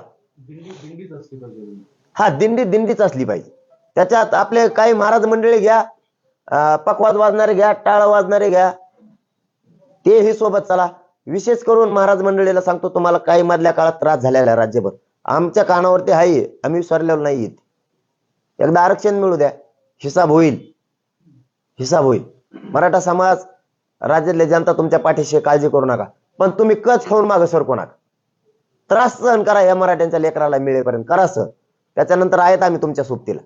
S1: हा, दिंडीच असली पाहिजे. त्याच्यात आपले काही महाराज मंडळी घ्या, पकवाज वाजणारे घ्या, टाळ वाजणारे घ्या, तेही सोबत चला. विशेष करून महाराज मंडळीला सांगतो, तुम्हाला काही मधल्या काळात त्रास झालेला आहे राज्यभर, आमच्या कानावरती आहे, आम्ही विसरलेलो नाही. एकदा आरक्षण मिळू द्या, हिसाब होईल, हिसाब होईल. मराठा समाज, राज्यातले जनता तुमच्या पाठीशी, काळजी करू नका. पण तुम्ही कच खाऊन मागे सरकू नका. त्रास सहन करा, या मराठ्यांच्या लेकराला मिळेपर्यंत करा सहन. त्याच्यानंतर आहेत आम्ही तुमच्या सोबतीला,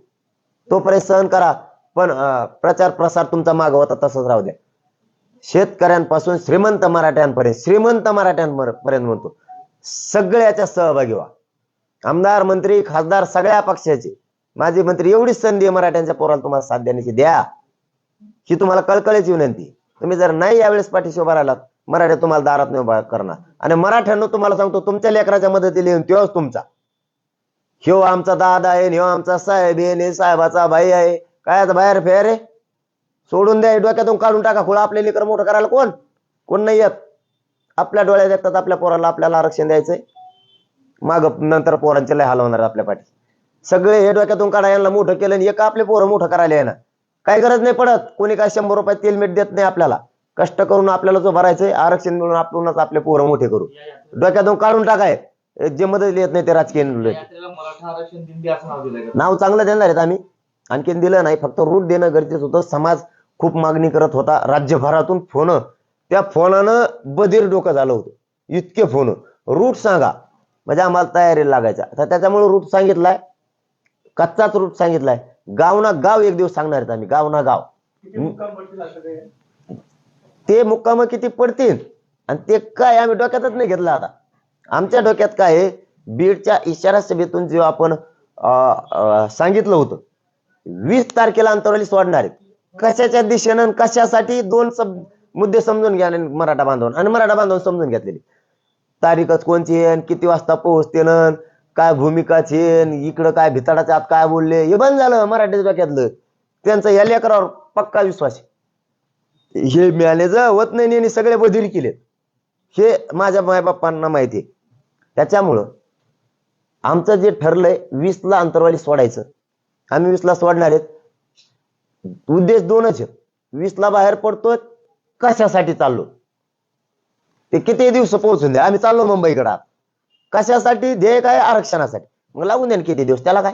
S1: तोपर्यंत सहन करा. पण प्रचार प्रसार तुमचा मागं होता तसंच राहू द्या. शेतकऱ्यांपासून श्रीमंत मराठ्यांपर्यंत म्हणतो, सगळ्याच्या सहभागी व्हा. आमदार, मंत्री, खासदार, सगळ्या पक्षाचे, माजी मंत्री, एवढीच संधी मराठ्यांच्या पोराला तुम्हाला साथ देण्याची द्या, ही तुम्हाला कळकळीची विनंती. तुम्ही जर नाही यावेळेस पाठीशी उभा राहिलात, मराठा तुम्हाला दारात नाही उभा करणार. आणि मराठ्यांना तुम्हाला सांगतो, तुमच्या लेकराच्या मदतीला येऊन तेव्हाच तुमचा, ह्यो आमचा दादा आहे, ह्यो आमचा साहेब आहे, साहेबाचा भाई आहे, काय आता बाहेर फेर आहे, सोडून द्या, डोक्यातून काढून टाका. खुळा आपले लेकर मोठं करायला कोण नाही येत. आपल्या डोळ्यात येतात आपल्या पोराला आपल्याला आरक्षण द्यायचंय, माग नंतर पोरांचे लय हाल होणार आपल्या पाठी. सगळे हे डोक्यातून काढा, यांना मोठं केलं आणि एका आपले पोरं मोठं करायला येणार, काही गरज नाही पडत. कोणी काय 100 रुपये तेल मीठ देत नाही आपल्याला. कष्ट करून आपल्याला जो भरायचंय, आरक्षण मिळून आपणच आपले पोरं मोठे करू. डोक्यातून काढून टाकाय, जे मदत येत नाही ते राजकीय नाव चांगलं देणार आहेत आम्ही. आणखीन दिलं नाही, फक्त रूट देणं गरजेचं होतं. समाज खूप मागणी करत होता, राज्यभरातून फोन, त्या फोनानं बधीर डोकं झालं होतं. इतके फोन, रूट सांगा, म्हणजे आम्हाला तयारीला लागायचा. तर त्याच्यामुळे रूट सांगितलाय, कच्चाच रूट सांगितलाय. गाव ना गाव एक दिवस सांगणार आहेत आम्ही, गाव ना गाव. ते मुक्काम किती पडतील आणि ते काय आम्ही डोक्यातच नाही घेतलं. आता आमच्या डोक्यात काय आहे, बीडच्या इशारा सभेतून जेव्हा आपण सांगितलं होतं 20 तारखेला अंतरवाली सोडणार आहेत, कशाच्या दिशेनं कशासाठी, 2 मुद्दे समजून घ्या मराठा बांधवून. आणि मराठा बांधवून समजून घेतलेली तारीखच कोणची आहे, किती वाजता पोहोचते, काय भूमिकाची, इकडं काय भिताडाच्या आत काय बोलले, हे बंद झालं मराठीच्या डोक्यातलं. त्यांचा या लेकरावर पक्का विश्वास आहे. हे मॅनेजर होत नाही यांनी सगळे बदल केले, हे माझ्या मायबापांना माहिती आहे. त्याच्यामुळं आमचं जे ठरलंय 20ला अंतरवाली सोडायचं, आम्ही 20ला सोडणार आहेत. उद्देश दोनच आहेत. 20ला बाहेर पडतोय, कशासाठी चाललो ते किती दिवस पोहोचून द्या, आम्ही चाललो मुंबईकडे. कशासाठी? ध्येय काय? आरक्षणासाठी. मग लागून द्या ना किती दिवस, त्याला काय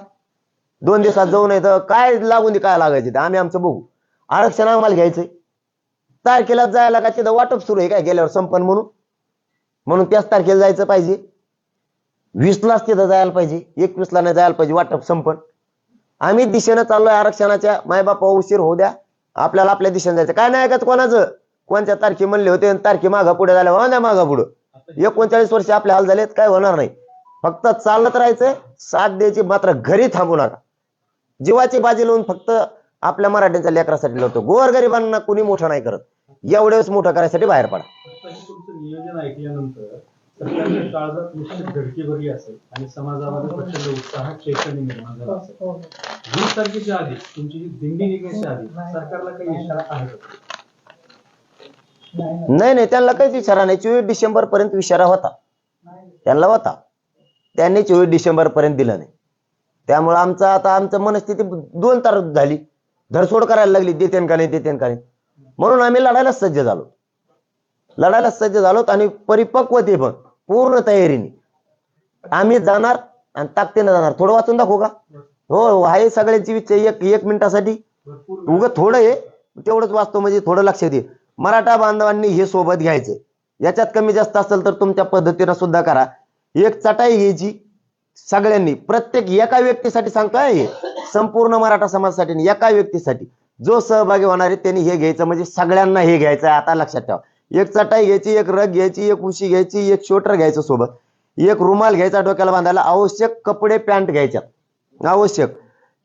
S1: 2 दिवसात जाऊ नये तर काय लागून दे, काय लागायचे ते आम्ही आमचं बघू. आरक्षण आम्हाला घ्यायचंय. तारखेला जायला काय तिथं वाटप सुरू आहे काय गेल्यावर संपन्न म्हणून त्याच तारखेला जायचं पाहिजे. 20लाच तिथं जायला पाहिजे, 21ला नाही जायला पाहिजे वाटप संपन्न. आम्ही दिशेनं चाललोय आरक्षणाच्या. मायबापा उशीर होऊ द्या, आपल्याला आपल्या दिशेने जायचं. काय नाही ऐकत कोणाचं. कोणत्या तारखे म्हणले होते तारखे मागा पुढे झाल्या, हो ना मागा पुढं. 39 वर्ष आपले हाल झालेत, काय होणार नाही. फक्त चालत राहायचंय, साथ द्यायची, मात्र घरी थांबू नका. जीवाची बाजी लावून फक्त आपल्या मराठ्यांच्या लेकरासाठी लावतो. गोरगरिबांना कुणी मोठं नाही करत. एवढेच मोठं करायसाठी बाहेर पडा.
S2: तुमचं नियोजन ऐकल्यानंतर सरकारच्या काळजात निश्चित धडकी भरली असेल आणि समाजामध्ये प्रचंड उत्साह चैतन्य निर्माण झाला असेल. 20 तारखेच्या आधी तुमची जी दिंडी निघण्याच्या आधी सरकारला काही इशारा आहे का?
S1: नाही, त्यांना काहीच इशारा नाही. 24 डिसेंबर पर्यंत इशारा होता, त्यांना होता. त्यांनी 24 डिसेंबर पर्यंत दिला नाही. त्यामुळे आमचं मनस्थिती 2 तार झाली, धरसोड करायला लागली, देतेन का नाही. म्हणून आम्ही लढायला सज्ज झालो आणि परिपक्वते पण पूर्ण तयारीने आम्ही जाणार आणि ताकदीने जाणार. थोडं वाचून दाखवू का? हो, आहे सगळ्यांची इच्छा. एक मिनिटासाठी उगं थोडं आहे तेवढंच वाचतो, म्हणजे थोडं लक्षात येईल. मराठा बांधवांनी हे सोबत घ्यायचं. याच्यात कमी जास्त असेल तर तुमच्या पद्धतीनं सुद्धा करा. एक चटाई घ्यायची सगळ्यांनी, प्रत्येक एका व्यक्तीसाठी सांगतोय, संपूर्ण मराठा समाजासाठी, एका व्यक्तीसाठी जो सहभागी होणार आहे त्यांनी हे घ्यायचं, म्हणजे सगळ्यांना हे घ्यायचं. आता लक्षात ठेवा, एक चटाई घ्यायची, एक रग घ्यायची, एक उशी घ्यायची, एक शोटर घ्यायचं सोबत, एक रुमाल घ्यायचा डोक्याला बांधायला, आवश्यक कपडे पॅन्ट घ्यायच्यात आवश्यक,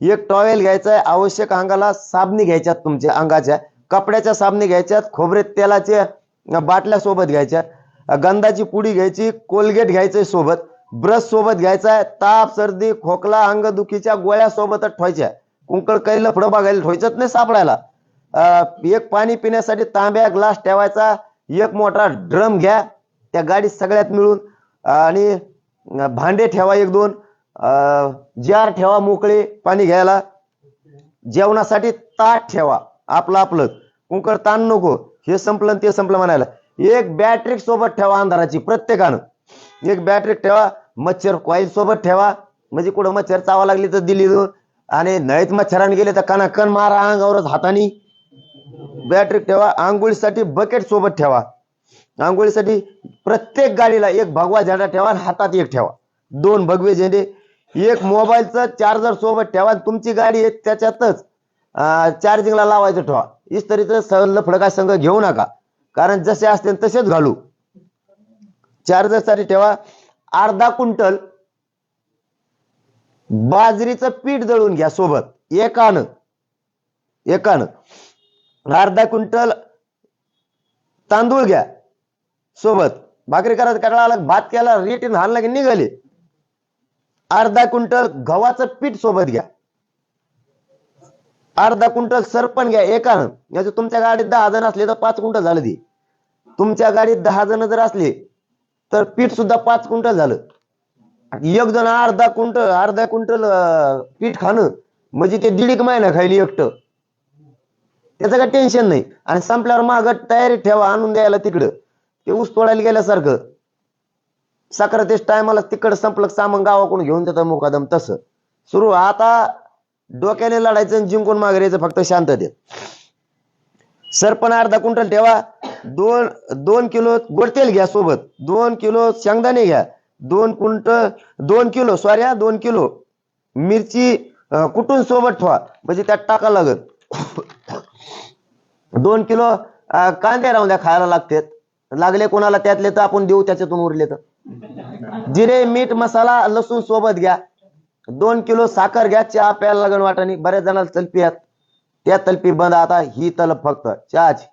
S1: एक टॉवेल घ्यायचा आवश्यक, अंगाला साबणी घ्यायच्यात, तुमच्या अंगाच्या कपड्याच्या साबणी घ्यायच्यात, खोबरे तेलाच्या बाटल्या सोबत घ्यायच्या, गंधाची पुडी घ्यायची, कोलगेट घ्यायचंय सोबत, ब्रश सोबत घ्यायचा, ताप सर्दी खोकला अंगदुखीच्या गोळ्या सोबतच ठेवायच्या. कुंकळ काही लफडं बघायला ठेवायचंच नाही सापडायला. एक पाणी पिण्यासाठी तांब्या ग्लास ठेवायचा, एक मोठा ड्रम घ्या त्या गाडीत सगळ्यात मिळून, आणि भांडे ठेवा, 1-2 जार ठेवा मोकळे पाणी घ्यायला, जेवणासाठी ताट ठेवा आपलं. कुंकळ ताण नको, हे संपलं ते संपलं म्हणायला. एक बॅटरी सोबत ठेवा अंधाराची, प्रत्येकानं एक बॅटरी ठेवा. मच्छर कॉईल सोबत ठेवा, म्हणजे कुठं मच्छर चावा लागली तर दिली, आणि नाहीत मच्छराने गेले तर कणाकण मारा अंगावरच हातानी. बॅटरी ठेवा. आंघोळीसाठी बकेट सोबत ठेवा. आंघोळीसाठी प्रत्येक गाडीला एक भगवा झेंडा ठेवा, हातात एक ठेवा, 2 भगवे झेंडे. एक मोबाईलचं चार्जर सोबत ठेवा. तुमची गाडी आहे त्याच्यातच चार्जिंगला लावायचं ठेवा. इस्त्रीचं सहल फडका संघ घेऊ नका, कारण जसे असतील तसेच घालू. चार्जर साठी ठेवा. अर्धा क्विंटल बाजरीचं पीठ दळून घ्या सोबत, एकानं. अर्धा क्विंटल तांदूळ घ्या सोबत, भाकरी करायचं कंटाळा आला, भात केला, रेटीन हाणला की निघाले. अर्धा क्विंटल गव्हाचं पीठ सोबत घ्या. अर्धा क्विंटल सरपण घ्या एकानं. म्हणजे तुमच्या गाडीत 10 जण असले तर 5 क्विंटल झालं. ती तुमच्या गाडीत 10 जण जर असले तर पीठ सुद्धा 5 क्विंटल झालं. एक जण अर्धा क्विंटल पीठ खाणं म्हणजे ते 1.5 महिना खायली एकटं, त्याचं काय टेन्शन नाही. आणि संपल्यावर मागं तयारी ठेवा आणून द्यायला तिकडं, ते ऊस तोडायला गेल्यासारखं. सक्रातीस टायमाला तिकडं संपलं सामान गावाकडून घेऊन देतात मुकादम. तसं सुरू. आता डोक्याने लढायचं आणि जिंकून मागे यायचं, फक्त शांततेत. सरपण अर्धा क्विंटल ठेवा. 2 किलो गोड तेल घ्या सोबत, 2 किलो शेंगदाणे घ्या, 2 किलो मिरची कुटून सोबत ठेवा, म्हणजे त्यात टाका लागत. 2 किलो कांदे राहून द्या, खायला लागले कोणाला त्यातले तर आपण देऊ, त्याच्यातून उरले तर. जिरे मीठ मसाला लसूण सोबत घ्या. 2 किलो साखर घ्या, चहा प्यायला लागण वाटाणी. बऱ्याच जणांना तलपी आहेत, त्या तलपी बंद आता, ही तलप फक्त चहाची.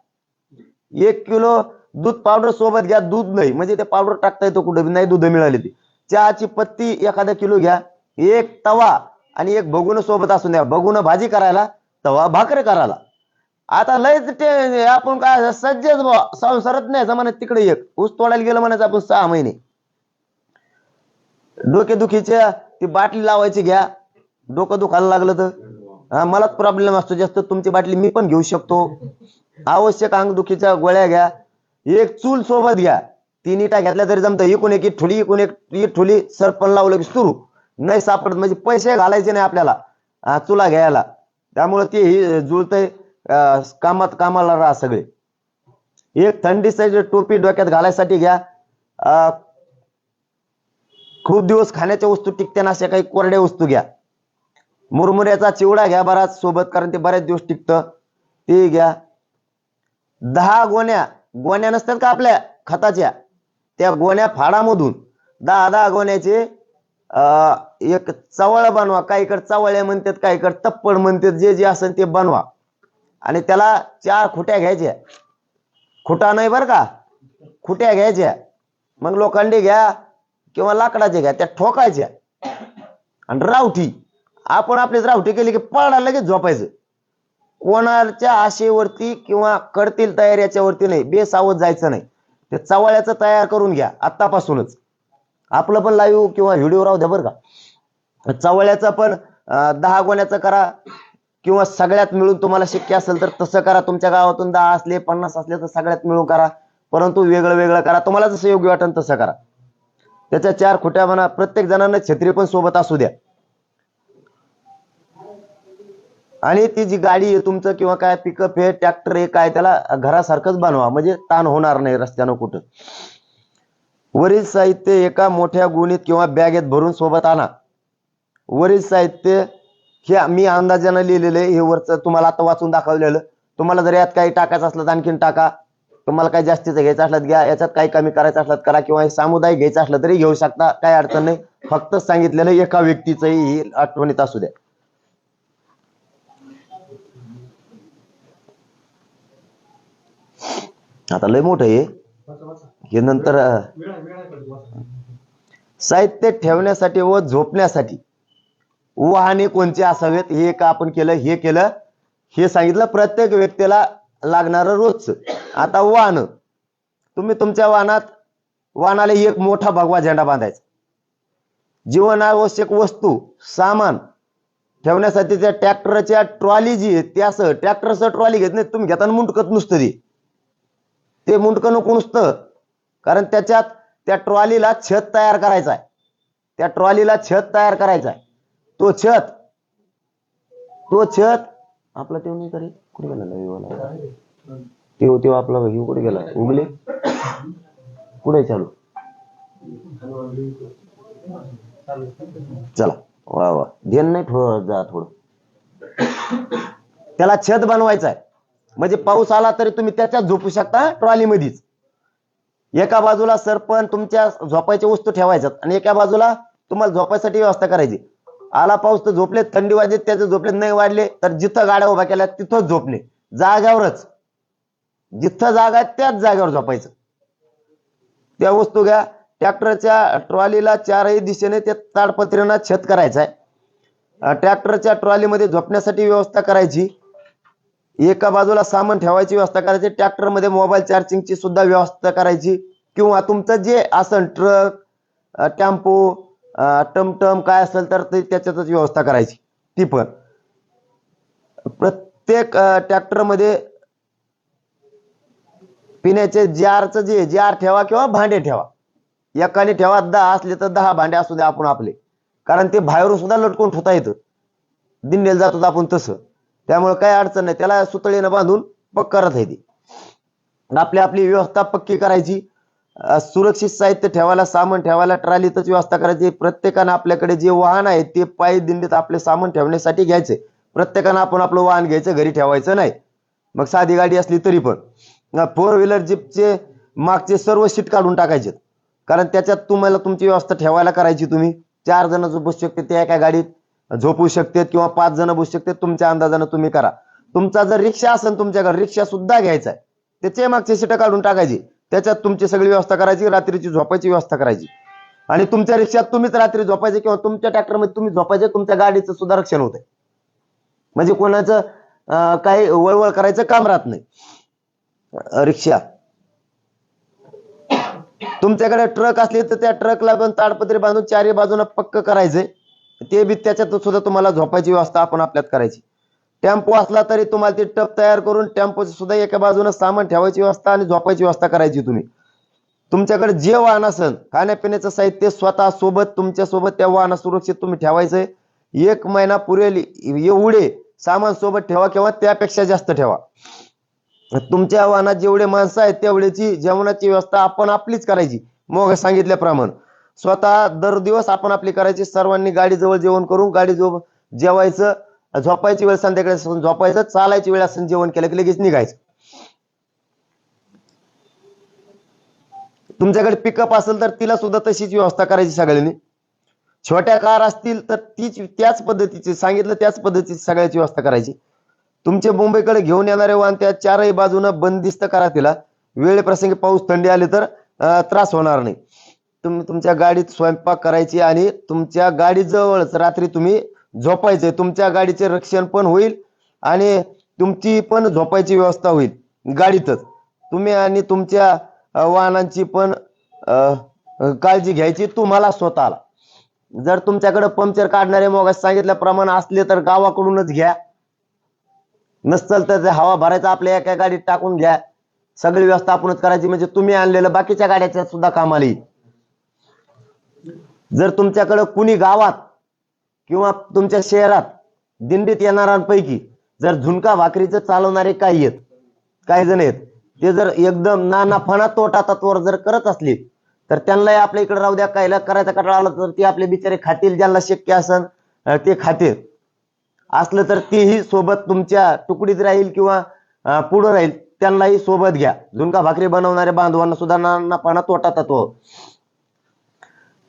S1: 1 किलो दूध पावडर सोबत घ्या, दूध नाही म्हणजे ते पावडर टाकता येतो कुठे नाही, दूध मिळाली ती. चहाची पत्ती 1 किलो घ्या. एक तवा आणि एक भगुन सोबत असून द्या. भगुन भाजी करायला, तवा भाकरी करायला. आता लयच ते आपण काय सज्जच बा संसारात नाही जमान्यात तिकडे एक ऊस तोडायला गेलं म्हणायचं आपण 6 महिने. डोकेदुखीच्या ती बाटली लावायची घ्या, डोकं दुखायला लागलं तर हा मलाच प्रॉब्लेम असतो जास्त, तुमची बाटली मी पण घेऊ शकतो. आवश्यक अंगदुखीच्या गोळ्या घ्या, एक चूल सोबत घ्या, 3 इटा घेतल्या तरी जमतं. इकून एक ठुली इकून एक ठुली सरपण लावलं की सुरू. नाही सापडत म्हणजे पैसे घालायचे नाही आपल्याला चुला घ्यायला. त्यामुळे ते जुळतंय, कामाला राहा सगळे. एक थंडीची टोपी डोक्यात घालायसाठी घ्या. खूप दिवस खाण्याच्या वस्तू टिकत्या अशा काही कोरड्या वस्तू घ्या. मुरमुऱ्याचा चिवडा घ्या बराच सोबत, कारण ते बरेच दिवस टिकतं, ते घ्या. 10 गोण्या नसतात का आपल्या खताच्या, त्या गोण्या फाडामधून 10 गोण्याचे एक चवळ बनवा. काहीकडे चवळ्या म्हणतात, काहीकडे तप्पड म्हणतात, जे जे असेल ते बनवा. आणि त्याला 4 खुट्या घ्यायच्या. खुटा नाही बरं का, खुट्या घ्यायच्या. मग लोखंडी घ्या किंवा लाकडाचे घ्या, त्या ठोकायच्या. आणि रावठी, आपण आपलीच रावठी केली की पळायला लगेच झोपायचं. कोणाच्या आशेवरती किंवा करतील तयार याच्यावरती नाही, बेसावत जायचं नाही. ते चवळ्याचं तयार करून घ्या आत्तापासूनच. आपलं पण लाईव्ह किंवा व्हिडिओ राहू द्या बरं का. चवळ्याचं पण 10 गोण्याचं करा, किंवा सगळ्यात मिळून तुम्हाला शक्य असेल तर तसं करा. तुमच्या गावातून 10 असले 50 असले तर सगळ्यात मिळून करा, परंतु वेगळं वेगळं करा. तुम्हाला जसं योग्य वाटेल तसं करा. त्याच्या 4 खुट्या म्हणा. प्रत्येक जणांना छत्री पण सोबत असू द्या. आणि ती जी गाडी आहे तुमचं किंवा काय पिकअप आहे ट्रॅक्टर आहे काय, त्याला घरासारखंच बनवा, म्हणजे ताण होणार नाही रस्त्यानं कुठं. वरील साहित्य एका मोठ्या गुणीत किंवा बॅगेत भरून सोबत आणा. वरील साहित्य हे मी अंदाजानं लिहिलेलं आहे, हे वरचं तुम्हाला आता वाचून दाखवलेलं. तुम्हाला जर यात काही टाकायचं असलं तर आणखीन टाका. तुम्हाला काही जास्तीचं घ्यायचं असलं तर घ्या, याच्यात काही कमी करायचं असलं करा, किंवा सामुदायिक घ्यायचं असलं तरी घेऊ शकता, काही अडचण नाही. फक्त सांगितलेलं एका व्यक्तीचंही आठवणीत असू द्या. आता लय मोठं आहे हे, नंतर साहित्य ठेवण्यासाठी व झोपण्यासाठी वाहने कोणते असावेत हे का आपण केलं, हे सांगितलं. प्रत्येक व्यक्तीला लागणारं रोजचं. आता वाहन, तुम्ही तुमच्या वाहनाला एक मोठा भगवा झेंडा बांधायचा. जीवनावश्यक वस्तू सामान ठेवण्यासाठी त्या ट्रॅक्टरच्या ट्रॉली जी आहे ते असं ट्रॅक्टरचं ट्रॉली घेत नाही तुम्ही, घेताना मुंडकत नुसतं ते मुंडकं नको नुसतं, कारण त्याच्यात त्या ट्रॉलीला छत तयार करायचा आहे. त्या ट्रॉलीला छत तयार करायचा आहे. तो छत आपला तेव्हा नाही करे कुठे गेला तेव्हा आपला कुठे गेला उगले कुठे चालू चला वा वा ध्यान नाही थोडं त्याला छत बनवायचं आहे. म्हणजे पाऊस आला तरी तुम्ही त्याच्यात झोपू शकता ट्रॉली मध्येच. एका बाजूला सरपण तुमच्या झोपायच्या वस्तू ठेवायच्यात आणि एका बाजूला तुम्हाला झोपायसाठी व्यवस्था करायची. आला पाऊस तर झोपले, थंडी वाजली त्याचे झोपले, नाही वाढले तर जिथं गाड्या उभ्या केल्या तिथंच झोपणे, जाग्यावरच. जिथं जागा आहे त्याच जागेवर झोपायचं. त्या वस्तू घ्या. ट्रॅक्टरच्या ट्रॉलीला 4ही दिशेने ते ताडपत्रीनं छत करायचं आहे. ट्रॅक्टरच्या ट्रॉलीमध्ये झोपण्यासाठी व्यवस्था करायची. एका बाजूला सामान ठेवायची व्यवस्था करायची. ट्रॅक्टरमध्ये मोबाईल चार्जिंगची सुद्धा व्यवस्था करायची. किंवा तुमचं जे असेल ट्रक, टेम्पो, टमटम काय असेल तर त्याच्यातच व्यवस्था करायची. ती पण प्रत्येक ट्रॅक्टरमध्ये पिण्याचे जारचं जे जार ठेवा किंवा भांडे ठेवा. एकाने ठेवा, 10 असले तर 10 भांडे असू द्या आपण आपले, कारण ते बाहेरून सुद्धा लटकून ठेवता येतं. दिंडेल जातो आपण तसं, त्यामुळे काही अडचण नाही. त्याला सुतळीनं बांधून पक्क करत आहे ती. आपली व्यवस्था पक्की करायची. सुरक्षित साहित्य ठेवायला, सामान ठेवायला ट्रॉलीतच व्यवस्था करायची. प्रत्येकानं आपल्याकडे जे वाहन आहे ते पायी दिंडीत आपले सामान ठेवण्यासाठी घ्यायचे. प्रत्येकानं आपण आपलं वाहन घ्यायचं, घरी ठेवायचं नाही. मग साधी गाडी असली तरी पण 4 व्हीलर जीपचे मागचे सर्व सीट काढून टाकायचे, कारण त्याच्यात तुम्हाला तुमची व्यवस्था ठेवायला करायची. तुम्ही 4 जण बसू शकते त्या एका गाडीत झोपू शकते किंवा 5 जण बसू शकते. तुमच्या अंदाजानं तुम्ही करा. तुमचा जर रिक्षा असेल तुमच्याकडे, रिक्षा सुद्धा घ्यायचा आहे, त्याचे मागचे सीट काढून टाकायची, त्याच्यात तुमची सगळी व्यवस्था करायची. रात्रीची झोपायची व्यवस्था करायची. आणि तुमच्या रिक्षात तुम्हीच रात्री झोपायचे किंवा तुमच्या ट्रॅक्टरमध्ये तुम्ही झोपायचे. तुमच्या गाडीचं सुद्धा रक्षण होतंय. म्हणजे कोणाचं काही वळवळ करायचं काम राहत नाही. रिक्षा तुमच्याकडे ट्रक असले तर त्या ट्रकला पण ताडपत्री बांधून चारी बाजूला पक्क करायचंय. ते बी त्याच्यात सुद्धा तुम्हाला झोपायची व्यवस्था आपण आपल्यात करायची. टेम्पो असला तरी तुम्हाला ती टप तयार करून टेम्पोची सुद्धा एका बाजूने सामान ठेवायची व्यवस्था आणि झोपायची व्यवस्था करायची. तुम्ही तुमच्याकडे जे वाहन असेल खाण्यापिण्याचं साहित्य स्वतः सोबत तुमच्या सोबत त्या वाहनात सुरक्षित तुम्ही ठेवायचंय. 1 महिना पुरेल एवढे सामान सोबत ठेवा किंवा त्यापेक्षा जास्त ठेवा. तुमच्या वाहनात जेवढे माणसं आहेत तेवढ्याची जेवणाची व्यवस्था आपण आपलीच करायची. मग सांगितल्याप्रमाणे स्वतः दर दिवस आपण आपली करायची. सर्वांनी गाडीजवळ जेवण करून गाडीजवळ जेवायचं. झोपायची वेळ संध्याकाळी झोपायचं. चालायची वेळ असेल जेवण केलं की लगेच निघायचं. तुमच्याकडे पिकअप असेल तर तिला सुद्धा तशीच व्यवस्था करायची सगळ्यांनी. छोट्या कार असतील तर त्याच पद्धतीची सांगितलं त्याच पद्धतीची सगळ्याची व्यवस्था करायची. तुमचे मुंबईकडे घेऊन येणारे वाहन त्या चारही बाजूनं बंदिस्त करा. तिला वेळ प्रसंगी पाऊस थंडी आली तर त्रास होणार नाही. तुम्ही तुमच्या गाडीत स्वयंपाक करायची आणि तुमच्या गाडीजवळच रात्री तुम्ही झोपायचे. तुमच्या गाडीचे रक्षण पण होईल आणि तुमची पण झोपायची व्यवस्था होईल गाडीतच. तुम्ही आणि तुमच्या वाहनांची पण काळजी घ्यायची तुम्हाला स्वतःला. जर तुमच्याकडे पंक्चर काढणारे मग सांगितल्याप्रमाणे असले तर गावाकडूनच घ्या. नसल तर हवा भरायचा आपल्या एका गाडीत टाकून घ्या. सगळी व्यवस्था आपणच करायची म्हणजे तुम्ही आणलेलं बाकीच्या गाड्याच्या सुद्धा कामाला येईल. जर तुमच्याकडे कुणी गावात किंवा तुमच्या शहरात दिंडीत येणाऱ्यांपैकी जर झुणका भाकरीचं चालवणारे काही जण आहेत ते जर एकदम नाना तोटा तत्वावर जर करत असले तर त्यांनाही आपल्या इकडे राहू द्या. कायला करायचा कंटाळा आला तर ते आपले बिचारे खातील. ज्यांना शक्य असेल ते खातील. असलं तर तेही सोबत तुमच्या तुकडीत राहील किंवा पुढे राहील. त्यांनाही सोबत घ्या. झुणका भाकरी बनवणाऱ्या बांधवांना सुद्धा नाना तोटा तत्व.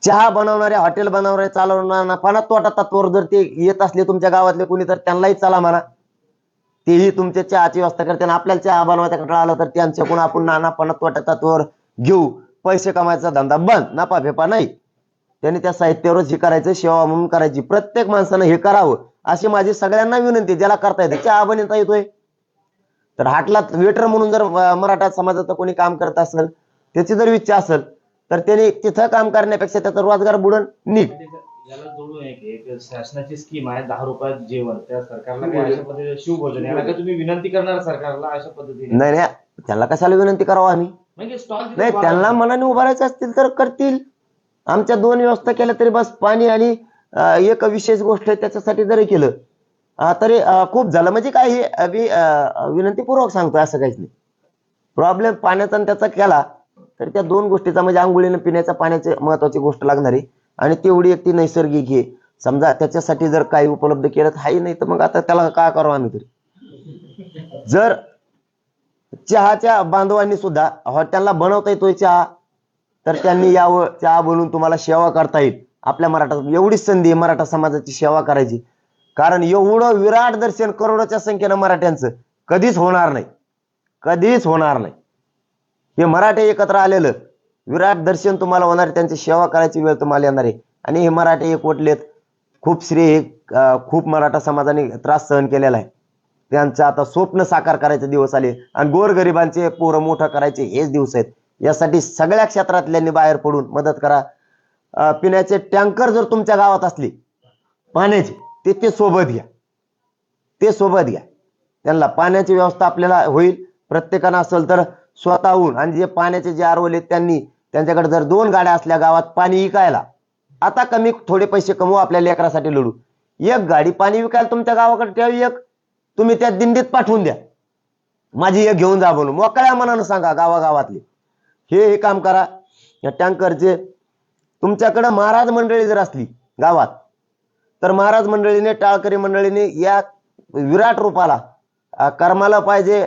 S1: चहा बनवणाऱ्या हॉटेल बनवणारे चालवणाऱ्या तोटा तत्वावर जर ते येत असले तुमच्या गावातले कोणी तर त्यांनाही चला म्हणा. तेही तुमच्या चहाची व्यवस्था करते. आपल्याला चहा बनवायचा कंटाळा आला तर त्यांच्याकडून आपण नाना तोटा तत्वावर घेऊ. पैसे कमायचा धंदा बंद. नफा फेपा नाही. त्यांनी त्या साहित्यावरच हे करायचं. सेवा म्हणून करायची. प्रत्येक माणसानं हे करावं अशी माझी सगळ्यांना विनंती. ज्याला करता येते. चहा बनवता येतोय तर हाटला वेटर म्हणून जर मराठा समाजाचं कोणी काम करत असेल त्याची जर इच्छा असेल तर त्याने तिथं काम करण्यापेक्षा त्याचा रोजगार बुडून निघ.
S3: याला जोडून एक शासनाची स्कीम आहे 10 रुपयात जेवण. त्या सरकारला काय अशा पद्धतीने शिवभोजन याला काय तुम्ही विनंती करणार सरकारला अशा पद्धतीने?
S1: नाही त्याला कशाला विनंती करावं आम्ही.
S3: म्हणजे स्टॉल
S1: नाही त्यांना मनाने उभारायचे असतील तर करतील. आमच्या 2 व्यवस्था केल्या तरी बस. पाणी आणि एक विशेष गोष्ट आहे त्याच्यासाठी जरी केलं तरी खूप झालं. म्हणजे काय हे विनंतीपूर्वक सांगतो. असं काहीच नाही. प्रॉब्लेम पाण्याचा आणि त्याचा केला तर त्या 2 गोष्टीचा म्हणजे आंघोळीनं पिण्याच्या पाण्याची महत्वाची गोष्ट लागणारी आणि तेवढी एक ती नैसर्गिक आहे. समजा त्याच्यासाठी जर काही उपलब्ध केलं तर हाही. नाही तर मग आता त्याला काय करावं आम्ही तरी. जर चहाच्या बांधवांनी सुद्धा हॉटेलला बनवता येतोय चहा तर त्यांनी यावं. चहा बनवून तुम्हाला सेवा करता येईल. आपल्या मराठा एवढीच संधी आहे मराठा समाजाची सेवा करायची. कारण एवढं विराट दर्शन करोडोच्या संख्येनं मराठ्यांचं कधीच होणार नाही. कधीच होणार नाही. हे मराठे एकत्र आलेलं विराट दर्शन तुम्हाला होणार. त्यांची सेवा करायची वेळ तुम्हाला येणार आहे. आणि हे मराठे एकवटलेत. खूप श्रेय खूप मराठा समाजाने त्रास सहन केलेला आहे. त्यांचं आता स्वप्न साकार करायचे दिवस आले आणि गोरगरिबांचे पोरं मोठं करायचे हेच दिवस आहेत. यासाठी सगळ्या क्षेत्रातल्यांनी बाहेर पडून मदत करा. पिण्याचे टँकर जर तुमच्या गावात असले पाण्याचे ते सोबत घ्या. ते सोबत घ्या. त्यांना पाण्याची व्यवस्था आपल्याला होईल. प्रत्येकानं असेल तर स्वतःहून. आणि जे पाण्याचे जे आरवले त्यांच्याकडे जर 2 गाड्या असल्या गावात पाणी विकायला आता कमी थोडे पैसे कमवू. आपल्या लेकरासाठी लढू. 1 गाडी पाणी विकायला तुमच्या गावाकडे ठेवी. 1 तुम्ही त्या दिंडीत पाठवून द्या. माझी 1 घेऊन जा बोलून मोकळ्या मनानं सांगा. गावागावातले हे काम करा. या टँकरचे तुमच्याकडे महाराज मंडळी जर असली गावात तर महाराज मंडळीने टाळकरी मंडळीने या विराट रूपाला कर्माला पाहिजे.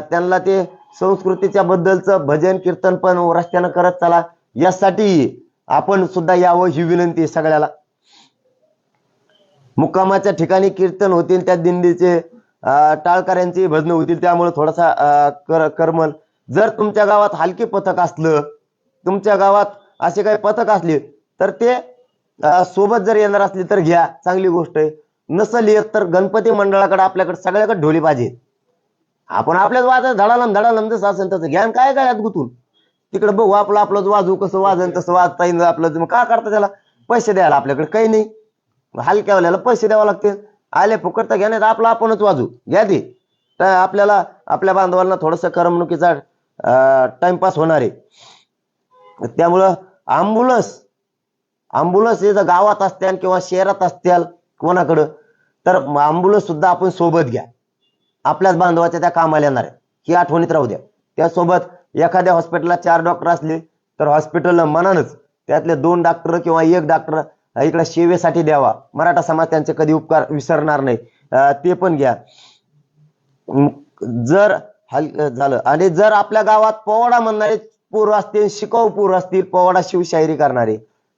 S1: त्यांना ते संस्कृतीच्या बद्दलचं भजन कीर्तन पण रस्त्यानं करत चला. यासाठी आपण सुद्धा यावं ही विनंती सगळ्याला. मुक्कामाच्या ठिकाणी कीर्तन होतील. त्या दिंडीचे टाळकऱ्यांची भजन होतील. त्यामुळे थोडासा करमल. जर तुमच्या गावात हलकी पथक असलं तुमच्या गावात असे काही पथक असले तर ते सोबत जर येणार असले तर घ्या. चांगली गोष्ट आहे. नसल येत तर गणपती मंडळाकडे आपल्याकडे सगळ्याकडे ढोली पाहिजे. आपण आपल्याच वाजत धडालम धडालम जसं असेल तसं ज्ञान काय काय गुतून तिकडे बघू आपलं आपलं वाजू कसं वाजन तसं वाजता येईल आपलं. मग का करता त्याला पैसे द्यायला आपल्याकडे काही नाही. हलक्यावाल्याला पैसे द्यावे लागते. आले फुकट तर घ्या नाही तर आपलं आपणच वाजू घ्या ते. तर आपल्याला आपल्या बांधवांना थोडस करमणुकीचा टाइमपास होणार आहे. त्यामुळं अँब्युलन्स हे जर गावात असतील किंवा शहरात असतील कोणाकडं तर अँब्युलन्स सुद्धा आपण सोबत घ्या. आपल्याच बांधवाच्या त्या कामाला येणार आहे ही आठवणीत राहू द्या. त्यासोबत एखाद्या हॉस्पिटलला 4 डॉक्टर असले तर हॉस्पिटल मनानच त्यातले 2 डॉक्टर किंवा 1 डॉक्टर इकडे सेवेसाठी द्यावा. मराठा समाज त्यांचे कधी उपकार विसरणार नाही. ते पण घ्या. जर झालं आणि जर आपल्या गावात पोवाडा म्हणणारे पोरं असतील शिकाऊ पोरं असतील पोवाडा शिवशाहिरी करणारे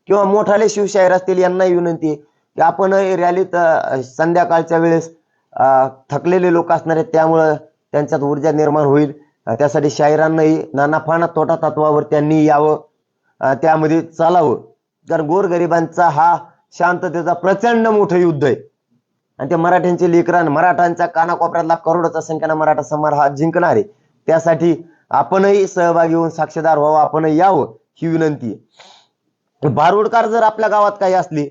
S1: किंवा मोठाले शिवशाहीर असतील यांना विनंती आहे की आपण रॅलीत संध्याकाळच्या वेळेस थकलेले लोक असणार आहेत त्यामुळं त्यांच्यात ऊर्जा निर्माण होईल. त्यासाठी शाहिरांनाही नाना तोटा तत्वावर त्यांनी यावं. त्यामध्ये चालावं. कारण गोरगरिबांचा हा शांततेचा प्रचंड मोठं युद्ध आहे आणि ते मराठ्यांचे लेकरांना मराठ्यांच्या कानाकोपऱ्यातला करोडोच्या संख्येनं मराठा समाज हा जिंकणार आहे. त्यासाठी आपणही सहभागी होऊन साक्षीदार व्हावं आपणही यावं ही विनंती आहे. बारुडकार जर आपल्या गावात काही असली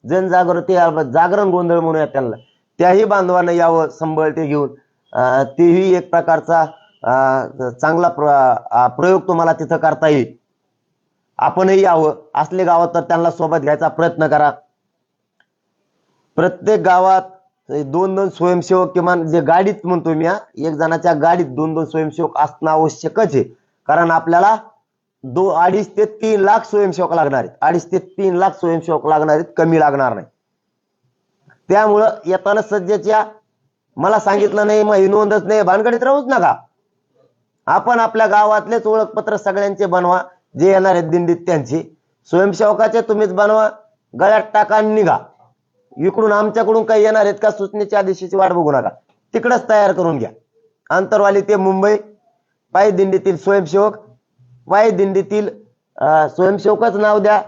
S1: जनजागृती जागरण गोंधळ म्हणूया त्यांना त्याही बांधवांना यावं संबळ ते घेऊन. तेही एक प्रकारचा चांगला प्रयोग तुम्हाला तिथं करता येईल. आपणही यावं. असले गावात तर त्यांना सोबत घ्यायचा प्रयत्न करा. प्रत्येक गावात 2-2 स्वयंसेवक किमान जे गाडीत म्हणतो मी एक जणाच्या गाडीत 2-2 स्वयंसेवक असणं आवश्यकच आहे. कारण आपल्याला 2.5 ते 3 लाख स्वयंसेवक लागणार आहेत. 2.5 ते 3 लाख स्वयंसेवक लागणार आहेत. कमी लागणार नाही. त्यामुळं येताना सध्याच्या मला सांगितलं नाही मग नोंदच नाही भानगडीत राहूच नका. आपण आपल्या गावातलेच ओळखपत्र सगळ्यांचे बनवा. जे येणार आहेत दिंडीत त्यांची स्वयंसेवकाचे तुम्हीच बनवा. गळ्यात टाका निघा. इकडून आमच्याकडून काही येणार आहेत का सूचनेच्या आदेशाची वाट बघू नका. तिकडच तयार करून घ्या. आंतरवाली ते मुंबई पायी दिंडीतील स्वयंसेवक पायी दिंडीतील स्वयंसेवकच नाव द्या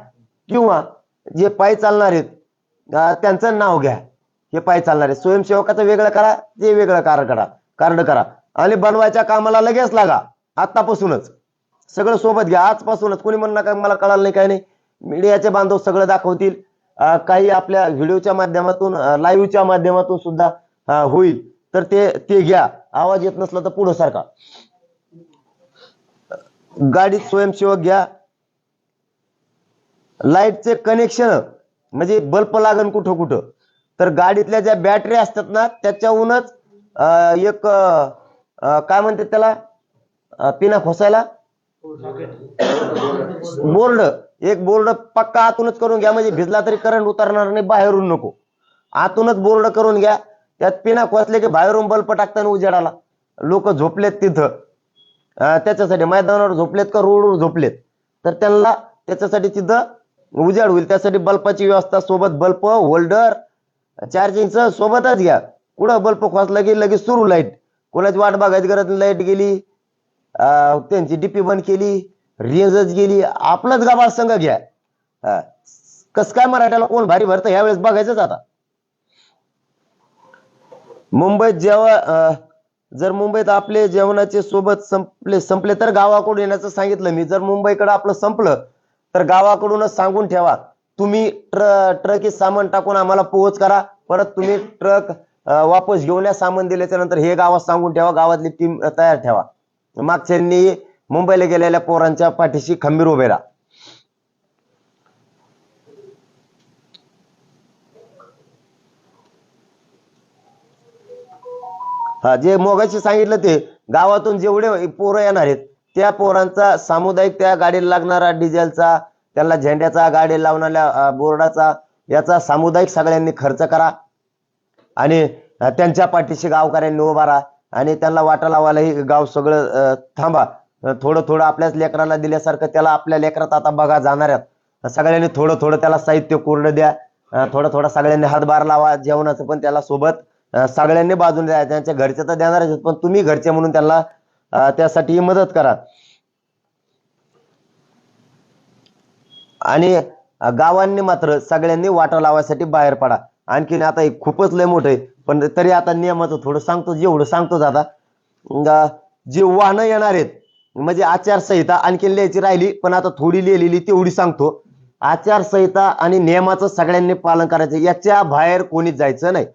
S1: किंवा जे पायी चालणार आहेत त्यांचं नाव घ्या. हे पायी चालणार आहे स्वयंसेवकाचं वेगळं करा ते वेगळं कार्ड करा आणि बनवायच्या कामाला लगेच लागा. आतापासूनच सगळं सोबत घ्या. आजपासूनच कोणी म्हणणार का मला कळालं नाही काय नाही. मीडियाचे बांधव सगळं दाखवतील. काही आपल्या व्हिडिओच्या माध्यमातून लाईव्हच्या माध्यमातून सुद्धा होईल तर ते घ्या. आवाज येत नसला तर पुढं सारखा गाडीत स्वयंसेवक घ्या. लाईटचे कनेक्शन म्हणजे बल्ब लागन कुठं कुठं तर गाडीतल्या ज्या बॅटरी असतात ना त्याच्याहूनच एक काय म्हणतात त्याला पिना खोसायला बोर्ड पक्का आतूनच करून घ्या. म्हणजे भिजला तरी करंट उतरणार नाही. बाहेरून नको. आतूनच बोर्ड करून घ्या. त्यात पिना खोसले की बाहेरून बल्ब टाकताना उजेडाला लोक झोपलेत तिथं त्याच्यासाठी मैदानावर झोपलेत का रोडवर झोपलेत तर त्यांना त्याच्यासाठी तिथं उजेड होईल. त्यासाठी बल्बाची व्यवस्था सोबत बल्ब होल्डर चार्जिंगचं सोबतच घ्या. कुठं बल्ब खोसला की लगेच सुरू लाईट. कोणाची वाट बघायची गरज नाही. लाईट गेली त्यांची डीपी बंद केली रेंजच गेली आपलंच गाभाळ संघ घ्या. कस काय मराठ्याला कोण भारी भरतं ह्यावेळेस बघायचंच. आता मुंबईत जेव्हा जर मुंबईत आपले जेवणाचे सोबत संपले तर गावाकडून येण्याचं सांगितलं मी. जर मुंबईकडे आपलं संपलं तर गावाकडूनच सांगून ठेवा. तुम्ही ट्रक सामान टाकून आम्हाला पोहोच करा. परत तुम्ही ट्रक वापस घेऊन या. सामान दिल्याच्या नंतर हे गावात सांगून ठेवा. गावातली टीम तयार ठेवा. मागच्यांनी मुंबईला गेलेल्या पोरांच्या पाठीशी खंबीर उभे राहा. जे मोगाशी सांगितलं ते गावातून जेवढे पोरं येणार आहेत त्या पोरांचा सामुदायिक त्या गाडीला लागणारा डिझेलचा त्यांना झेंड्याचा गाडी लावणाऱ्या बोर्डाचा याचा सामुदायिक सगळ्यांनी खर्च करा आणि त्यांच्या पाठीशी गावकऱ्यांनी उभा राहा आणि त्यांना वाटा लावायलाही गाव सगळं थांबा. थोडं थोडं आपल्याच लेकरांना दिल्यासारखं त्याला आपल्या लेकरात आता बघा जाणाऱ्यात सगळ्यांनी थोडं थोडं त्याला साहित्य कोरडं द्या. थोडं थोडं सगळ्यांनी हातभार लावा. जेवणाचं पण त्याला सोबत सगळ्यांनी बाजून द्या. त्यांच्या घरचे तर देणारच पण तुम्ही घरचे म्हणून त्यांना त्यासाठी मदत करा. आणि गावांनी मात्र सगळ्यांनी वाटा लावायसाठी बाहेर पडा. आणखीन आता हे खूपच लय मोठं आहे, पण तरी आता नियमाचं थोडं सांगतो, जेवढं सांगतोच आता. जे वाहनं येणार आहेत म्हणजे आचारसंहिता आणखीन लिहायची राहिली, पण आता थोडी लिहिलेली तेवढी सांगतो. आचारसंहिता आणि नियमाचं सगळ्यांनी पालन करायचं, याच्या बाहेर कोणीच जायचं नाही.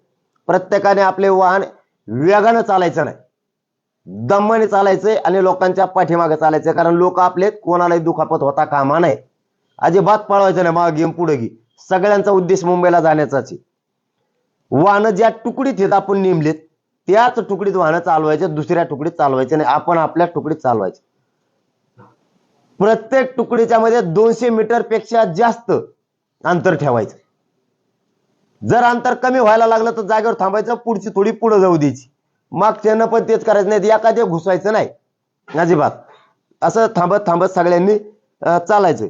S1: प्रत्येकाने आपले वाहन वेगानं चालायचं नाही, दमाने चालायचंय आणि लोकांच्या पाठीमागे चालायचंय, कारण लोक आपले कोणालाही दुखापत होता कामा नाही. अजिबात पळवायचं नाही मागे पुढे घे. सगळ्यांचा उद्देश मुंबईला जाण्याचाच आहे. वाहनं ज्या तुकडीत आहेत आपण नेमलेत त्याच तुकडीत वाहनं चालवायचे, दुसऱ्या तुकडीत चालवायचे नाही, आपण आपल्या तुकडीत चालवायचे. प्रत्येक तुकडीच्या मध्ये 200 मीटर पेक्षा जास्त अंतर ठेवायचं. जर अंतर कमी व्हायला लागलं तर जागेवर थांबायचं, पुढची थोडी पुढे जाऊ द्यायची. मागच्यानं पण तेच करायचं नाही, एखाद्या घुसायचं नाही अजिबात. असं थांबत थांबत सगळ्यांनी चालायचं.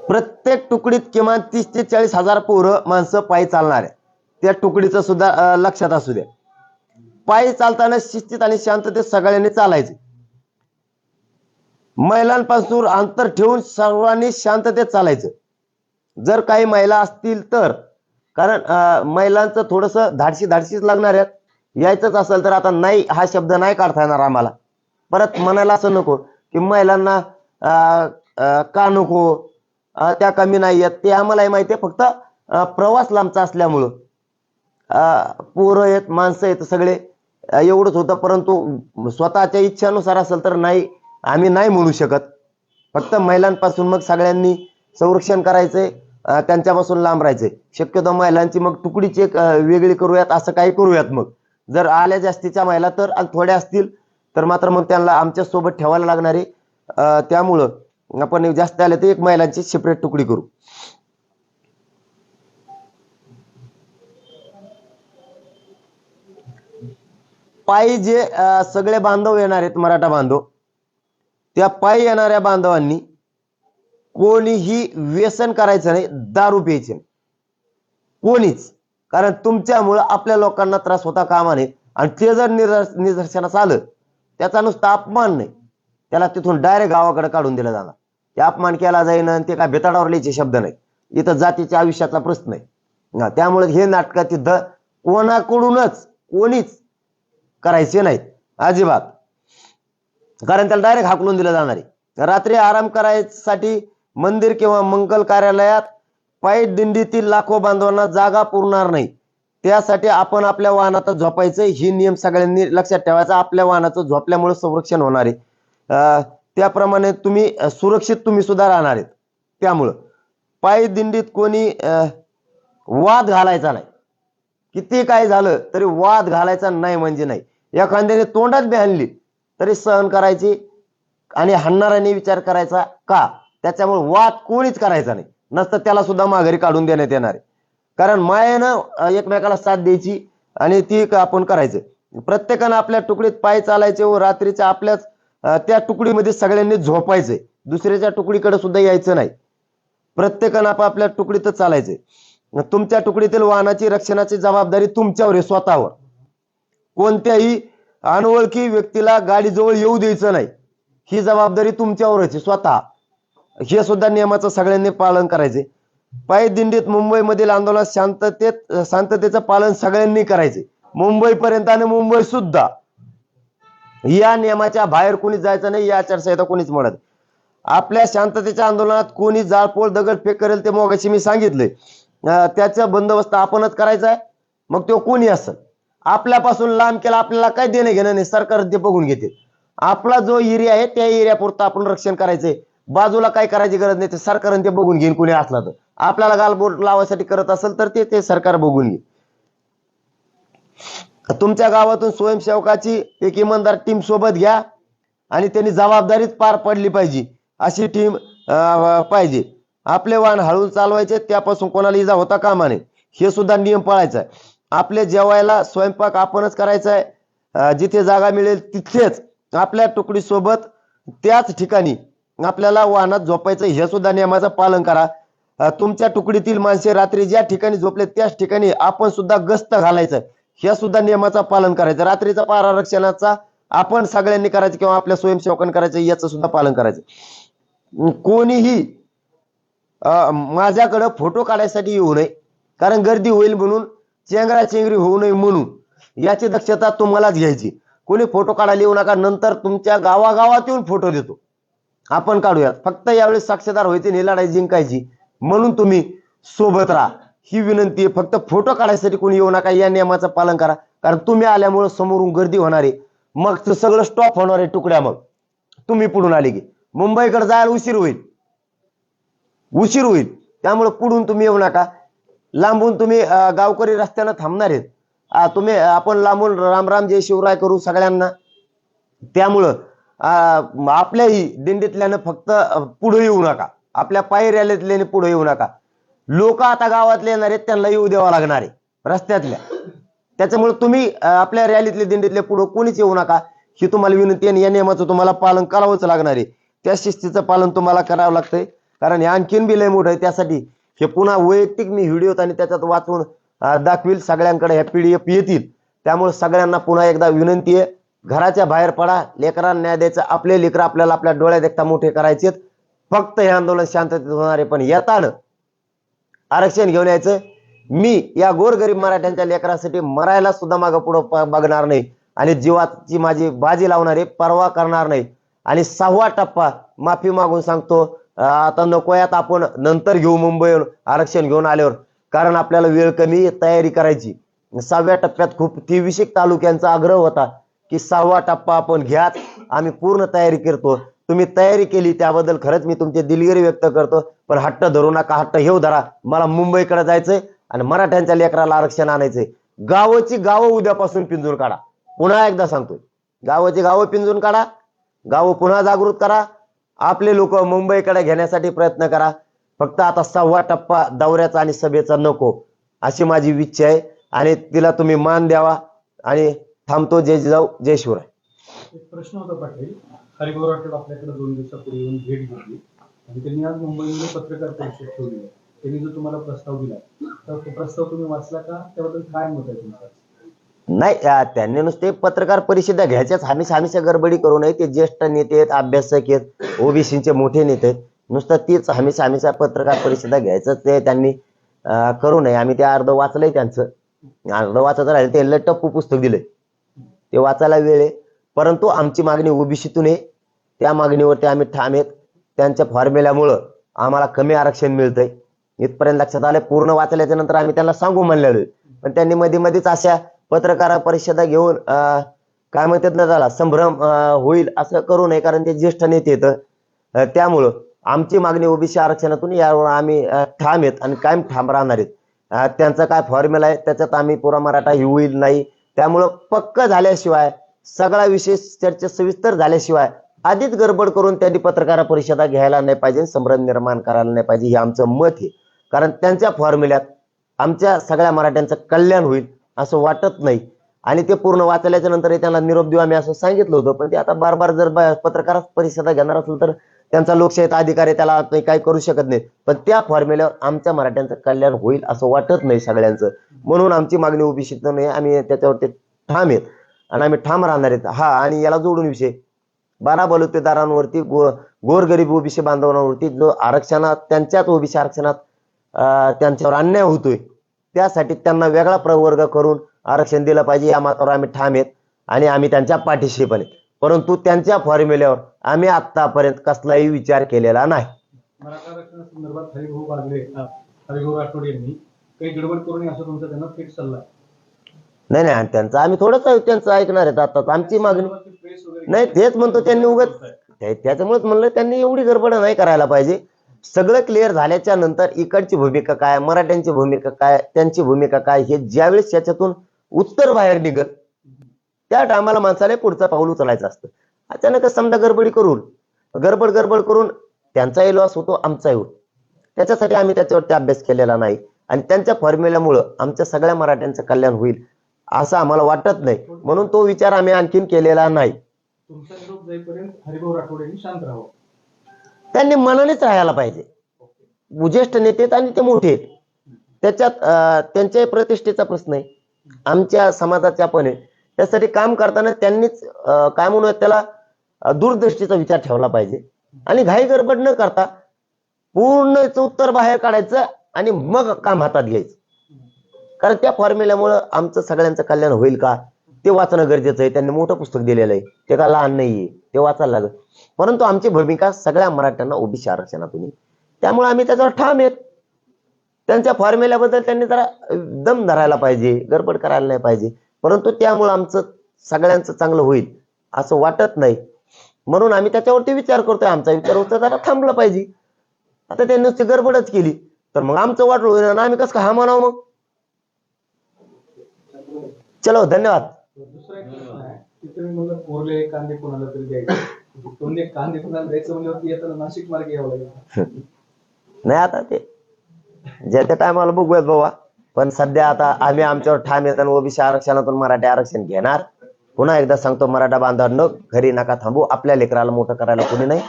S1: प्रत्येक तुकडीत किमान 30 ते 40 हजार पोरं माणसं पायी चालणार आहे. त्या तुकडीचं सुद्धा लक्षात असू द्या. पायी चालताना शिस्तीत आणि शांततेत सगळ्यांनी चालायचे. महिलांपासून अंतर ठेवून सर्वांनी शांततेत चालायचं. जर काही महिला असतील तर, कारण महिलांचं थोडस धाडशीच लागणार आहेत. यायचंच असेल तर आता नाही हा शब्द नाही काढता येणार आम्हाला. परत म्हणायला असं नको की महिलांना का नको, त्या कमी नाही आहेत. ते आम्हालाही माहिती आहे, फक्त प्रवास लांबचा असल्यामुळं पोरं आहेत, माणसं आहेत, सगळे एवढंच होतं. परंतु स्वतःच्या इच्छानुसार असेल तर नाही, आम्ही नाही म्हणू शकत. फक्त महिलांपासून मग सगळ्यांनी संरक्षण करायचंय, त्यांच्यापासून लांब राहायचंय. शक्यतो महिलांची मग तुकडीची एक वेगळी करूयात, असं काही करूयात. मग जर आल्या जास्तीच्या महिला तर, थोड्या असतील तर मात्र मग त्यांना आमच्या सोबत ठेवायला लागणार आहे. त्यामुळं आपण जास्त आले तर एक महिलांची सेपरेट तुकडी करू. पायी जे सगळे बांधव येणार आहेत, मराठा बांधव, त्या पायी येणाऱ्या बांधवांनी कोणीही व्यसन करायचं नाही, दारू प्यायची नाही कोणीच. कारण तुमच्यामुळं आपल्या लोकांना त्रास होता कामा नये. आणि ते जर निदर्शनास आलं, त्याचा नुसता अपमान नाही, त्याला तिथून डायरेक्ट गावाकडे काढून दिलं जाणार. ते अपमान केला जाईन आणि ते काय बेताडावर लिहायचे शब्द नाही. इथं जातीच्या आयुष्याचा प्रश्न आहे. त्यामुळे हे नाटक तिथं कोणाकडूनच कोणीच करायचे नाहीत अजिबात, कारण त्याला डायरेक्ट हाकलून दिलं जाणार आहे. रात्री आराम करायसाठी मंदिर किंवा मंगल कार्यालयात पायी दिंडीतील लाखो बांधवांना जागा पुरणार नाही. त्यासाठी आपण आपल्या वाहनात झोपायचं, ही नियम सगळ्यांनी लक्षात ठेवायचा. आपल्या वाहनाचं झोपल्यामुळे संरक्षण होणार आहे. त्याप्रमाणे तुम्ही सुरक्षित तुम्ही सुद्धा राहणार आहेत. त्यामुळं पायी दिंडीत कोणी वाद घालायचा नाही. किती काय झालं तरी वाद घालायचा नाही म्हणजे नाही. एखाद्याने तोंडात बी हाणली तरी सहन करायची आणि हाणणाऱ्याने विचार करायचा का, त्याच्यामुळे वाद कोणीच करायचा नाही. नसतं त्याला सुद्धा माघारी काढून देण्यात येणार आहे. कारण मायेनं एकमेकाला साथ द्यायची आणि ती आपण करायचं. प्रत्येकानं आपल्या तुकडीत पायी चालायचे व रात्रीच्या आपल्याच त्या तुकडीमध्ये सगळ्यांनी झोपायचंय. दुसऱ्याच्या तुकडीकडे सुद्धा यायचं नाही. प्रत्येकानं आपापल्या तुकडीतच चालायचंय. तुमच्या तुकडीतील वाहनाची रक्षणाची जबाबदारी तुमच्यावर आहे, स्वतःवर. कोणत्याही अनोळखी व्यक्तीला गाडीजवळ येऊ द्यायचं नाही, ही जबाबदारी तुमच्यावरच आहे स्वतः. हे सुद्धा नियमाचं सगळ्यांनी पालन करायचे. पायी दिंडीत मुंबईमधील आंदोलनात शांततेचं पालन सगळ्यांनी करायचे, मुंबईपर्यंत आणि मुंबई सुद्धा. या नियमाच्या बाहेर कोणी जायचं नाही, या आचारसंहिता कोणीच म्हणत. आपल्या शांततेच्या आंदोलनात कोणी जाळपोळ दगडफेक करेल ते मगाशी मी सांगितलंय, त्याचा बंदोबस्त आपणच करायचा आहे. मग तो कोणी असेल, आपल्यापासून लांब केला आपल्याला काय देणं घेणं नाही, सरकार ते बघून घेते. आपला जो एरिया आहे त्या एरियापुरतं आपण रक्षण करायचंय, बाजूला काय करायची गरज नाही. ते सरकारने ते बघून घेईन. कोणी असला तर आपल्याला गालबोट लावायसाठी करत असेल तर ते सरकार बघून घेईल. तुमच्या गावातून स्वयंसेवकाची एक इमानदार टीम सोबत घ्या आणि त्यांनी जबाबदारीत पार पडली पाहिजे, अशी टीम पाहिजे. आपले वाहन हळू चालवायचे, त्यापासून कोणाला इजा होता कामा नये, हे सुद्धा नियम पाळायचा आहे. आपले जेवायला स्वयंपाक आपणच करायचा आहे. जिथे जागा मिळेल तिथेच आपल्या तुकडी सोबत त्याच ठिकाणी आपल्याला वाहनात झोपायचं, हे सुद्धा नियमाचं पालन करा. तुमच्या तुकडीतील माणसे रात्री ज्या ठिकाणी झोपले त्याच ठिकाणी आपण सुद्धा गस्त घालायचं, हे सुद्धा नियमाचं पालन करायचं. रात्रीचा पहारा रक्षणाचा आपण सगळ्यांनी करायचं किंवा आपल्या स्वयंसेवकांनी करायचं, याचं सुद्धा पालन करायचं. कोणीही माझ्याकडे फोटो काढायसाठी येऊ नये, कारण गर्दी होईल म्हणून, चेंगराचेंगरी होऊ नये म्हणून याची दक्षता तुम्हालाच घ्यायची. कोणी फोटो काढायला येऊ नका, नंतर तुमच्या गावागावात येऊन फोटो देतो, आपण काढूयात. फक्त यावेळेस साक्षीदार व्हायचे आणि लढाई जिंकायची, म्हणून तुम्ही सोबत राहा ही विनंती आहे. फक्त फोटो काढायसाठी कोणी येऊ नका, या नियमाचं पालन करा, कारण तुम्ही आल्यामुळे समोरून गर्दी होणार आहे, मग सगळं स्टॉप होणार आहे तुकड्या. मग तुम्ही पुढून आले की मुंबईकडे जायला उशीर होईल, त्यामुळे पुढून तुम्ही येऊ नका. लांबून तुम्ही गावकरी रस्त्यानं थांबणार आहेत, तुम्ही आपण लांबून राम राम जय शिवराय करू सगळ्यांना. त्यामुळं आपल्याही दिंडीतल्यानं फक्त पुढे येऊ नका, आपल्या पायी रॅलीतल्याने पुढे येऊ नका. लोक आता गावातले येणार आहेत, त्यांना येऊ द्यावं लागणार आहे रस्त्यातल्या. त्याच्यामुळे तुम्ही आपल्या रॅलीतले दिंडीतले पुढे कोणीच येऊ नका ही तुम्हाला विनंती आहे. या नियमाचं तुम्हाला पालन करावंच लागणार आहे, त्या शिस्तीचं पालन तुम्हाला करावं लागतंय, कारण हे आणखीन बी लय मोठं आहे. त्यासाठी हे पुन्हा वैयक्तिक मी व्हिडिओ आणि त्याच्यात वाचून दाखवील, सगळ्यांकडे ह्या PDF येतील. त्यामुळे सगळ्यांना पुन्हा एकदा विनंती आहे, घराच्या बाहेर पडा, लेकरांना न्याय द्यायचा. आपले लेकर आपल्याला आपल्या डोळ्यात देखता मोठे करायचे. फक्त हे आंदोलन शांततेत होणार आहे, पण येताना आरक्षण घेऊन यायचं. मी या गोरगरीब मराठ्यांच्या लेकरासाठी मरायला सुद्धा मागं पुढं बघणार नाही आणि जीवाची माझी बाजी लावणार आहे, परवा करणार नाही. आणि 6वा टप्पा माफी मागून सांगतो, आता नको यात, आपण नंतर घेऊ मुंबईवर आरक्षण घेऊन आल्यावर, कारण आपल्याला वेळ कमी, तयारी करायची. 6व्या टप्प्यात खूप 23 तालुक्यांचा आग्रह होता की 6वा टप्पा आपण घ्या, आम्ही पूर्ण तयारी करतो. तुम्ही तयारी केली त्याबद्दल खरंच मी तुमची दिलगिरी व्यक्त करतो, पण हट्ट धरू नका, हट्ट घेऊ धरा. मला मुंबईकडे जायचंय आणि मराठ्यांच्या लेकराला आरक्षण आणायचंय. गावाची गावं उद्यापासून पिंजून काढा, पुन्हा एकदा सांगतोय, गावाची गावं पिंजून काढा, गावं पुन्हा जागृत करा, आपले लोक मुंबईकडे घेण्यासाठी प्रयत्न करा. फक्त आता 6वा टप्पा दौऱ्याचा आणि सभेचा नको, अशी माझी इच्छा आहे आणि तिला तुम्ही मान द्यावा. आणि थांबतो. जय जिजाऊ, जय शिवराय.
S2: एक प्रश्न होता पाटील, हरिभाऊ राठोड आपल्याकडे 2 दिवसापूर्वी येऊन भेट घेतली आणि त्यांनी आज मुंबईमध्ये पत्रकार परिषद ठेवली आहे. त्यांनी जो तुम्हाला प्रस्ताव दिला, तर तो प्रस्ताव तुम्ही वाचला का? त्याबद्दल काय मत आहे तुमचं?
S1: नाही, त्यांनी नुसते पत्रकार परिषदा घ्यायच्याच हमीशा गडबडी करू नये. ते ज्येष्ठ नेते आहेत, अभ्यासक आहेत, ओबीसीचे मोठे नेते आहेत. नुसतं तीच हमीशा पत्रकार परिषदा घ्यायचं ते त्यांनी करू नये. आम्ही ते अर्ध वाचलंय, त्यांचं अर्ध वाचायचं राहिलं. ते टप्पू पुस्तक दिलंय, ते वाचायला वेळ आहे. परंतु आमची मागणी ओबीसीतून आहे, त्या मागणीवरती आम्ही ठाम आहेत. त्यांच्या फॉर्म्युल्यामुळं आम्हाला कमी आरक्षण मिळतंय, इथपर्यंत लक्षात आलं. पूर्ण वाचल्याच्या नंतर आम्ही त्यांना सांगू म्हणलेलो, पण त्यांनी मध्येच अशा पत्रकार परिषदा घेऊन काय म्हणतात ना, त्याला संभ्रम होईल असं करू नये, कारण ते ज्येष्ठ नेते आहेत. त्यामुळं आमची मागणी ओबीसी आरक्षणातून यावर आम्ही ठाम आहेत आणि कायम ठाम राहणार आहेत. त्यांचा काय फॉर्म्युला आहे त्याच्यात आम्ही पुरा मराठा होईल नाही. त्यामुळं पक्क झाल्याशिवाय, सगळा विषय चर्चा सविस्तर झाल्याशिवाय आधीच गडबड करून त्यांनी पत्रकार परिषदा घ्यायला नाही पाहिजे, संभ्रम निर्माण करायला नाही पाहिजे, हे आमचं मत आहे. कारण त्यांच्या फॉर्म्युल्यात आमच्या सगळ्या मराठ्यांचं कल्याण होईल असं वाटत नाही. आणि ते पूर्ण वाचल्याच्या नंतर त्यांना निरोप देऊ आम्ही असं सांगितलं होतं, पण ते आता बार जर पत्रकार परिषदा घेणार असेल तर त्यांचा लोकशाहीचा अधिकार आहे, त्याला काही करू शकत नाही. पण त्या फॉर्म्युल्यावर आमच्या मराठ्यांचं कल्याण होईल असं वाटत नाही सगळ्यांचं. म्हणून आमची मागणी ओबीसीत नाही, आम्ही त्याच्यावरती ठाम आहेत आणि आम्ही ठाम राहणार आहेत. हा, आणि याला जोडून विषय 12 बलुतेदारांवरती, गोरगरीब ओबीसी बांधवांवरती जो आरक्षणात, त्यांच्याच ओबीसी आरक्षणात त्यांच्यावर अन्याय होतोय, त्यासाठी त्यांना वेगळा प्रवर्ग करून आरक्षण दिलं पाहिजे, या मतावर आम्ही ठाम आहेत आणि आम्ही त्यांच्या पाठीशी पण आहेत. परंतु त्यांच्या फॉर्म्युल्यावर आम्ही आतापर्यंत कसलाही विचार केलेला नाही.
S2: मराठा आरक्षणासंदर्भात हरिभाऊ राठोड यांनी काही गडबड करू नये असं तुमचा त्यांना थेट सल्ला आहे?
S1: नाही, त्यांचं आम्ही थोडंच त्यांचं ऐकणार आहेत. आता आमची मागणी नाही, तेच म्हणतो त्यांनी उगाच, त्याच्यामुळेच म्हणलं त्यांनी एवढी गडबड नाही करायला पाहिजे. सगळं क्लिअर झाल्याच्या नंतर इकडची भूमिका काय, मराठ्यांची भूमिका काय, त्यांची भूमिका काय, हे ज्यावेळेस त्याच्यातून उत्तर बाहेर निघल त्या टायमाला माणसाला पुढचा पाऊल उचलायचं असतं. अचानकच समजा गडबड करून त्यांचाही लॉस होतो, आमचाही होतो. त्याच्यासाठी आम्ही त्याच्यावरती अभ्यास केलेला नाही आणि त्यांच्या फॉर्म्युल्यामुळं आमच्या सगळ्या मराठ्यांचं कल्याण होईल असं आम्हाला वाटत नाही, म्हणून तो विचार आम्ही आणखीन केलेला नाही.
S2: तुमचा निरोप जाईपर्यंत हरिभाऊ राठोड यांनी शांत राहावं,
S1: त्यांनी मनानेच राहायला पाहिजे. ज्येष्ठ नेते आणि ते मोठे आहेत, त्याच्यात त्यांच्या प्रतिष्ठेचा प्रश्न आहे, आमच्या समाजाच्या पण आहे. त्यासाठी काम करताना त्यांनीच काय म्हणूयात त्याला दूरदृष्टीचा विचार ठेवला पाहिजे. आणि घाई गडबड न करता पूर्ण उत्तर बाहेर काढायचं आणि मग काम हातात घ्यायचं. कारण त्या फॉर्म्युल्यामुळं आमचं सगळ्यांचं कल्याण होईल का ते वाचणं गरजेचं आहे. त्यांनी मोठं पुस्तक दिलेलं आहे, ते का लहान नाहीये, ते वाचायला लागत. परंतु आमची भूमिका सगळ्या मराठ्यांना ओबीसी आरक्षणातून येईल. त्यामुळे आम्ही त्याच्यावर ठाम आहेत. त्यांच्या फॉर्म्युल्याबद्दल त्यांनी जरा दम धरायला पाहिजे, गडबड करायला नाही पाहिजे. परंतु त्यामुळे आमचं सगळ्यांचं चांगलं होईल असं वाटत नाही. म्हणून आम्ही त्याच्यावरती विचार करतोय. आमचा विचार होता जरा थांबला पाहिजे. आता त्यांनी नुसती गडबडच केली तर मग आमचं वाटलं होईल आणि आम्ही कसं हा म्हणावं मग. चलो धन्यवाद.
S2: दुसरा एक प्रश्न आहे की तुम्ही म्हणलं कोरले कांदे कोणाला तरी द्यायचे, कोरले कांदे कोणाला द्यायचं म्हणल्यावरती येताना नाशिक मार्गे यावं लागेल.
S1: नाही आता ते ज्या त्या टायमाला बघूयात बाबा. पण सध्या आता आम्ही आमच्यावर ठाम येत आणि ओबीसी आरक्षणातून मराठी आरक्षण घेणार. पुन्हा एकदा सांगतो मराठा बांधवांनो, घरी नका थांबू. आपल्या लेकराला मोठं करायला कोणी नाही.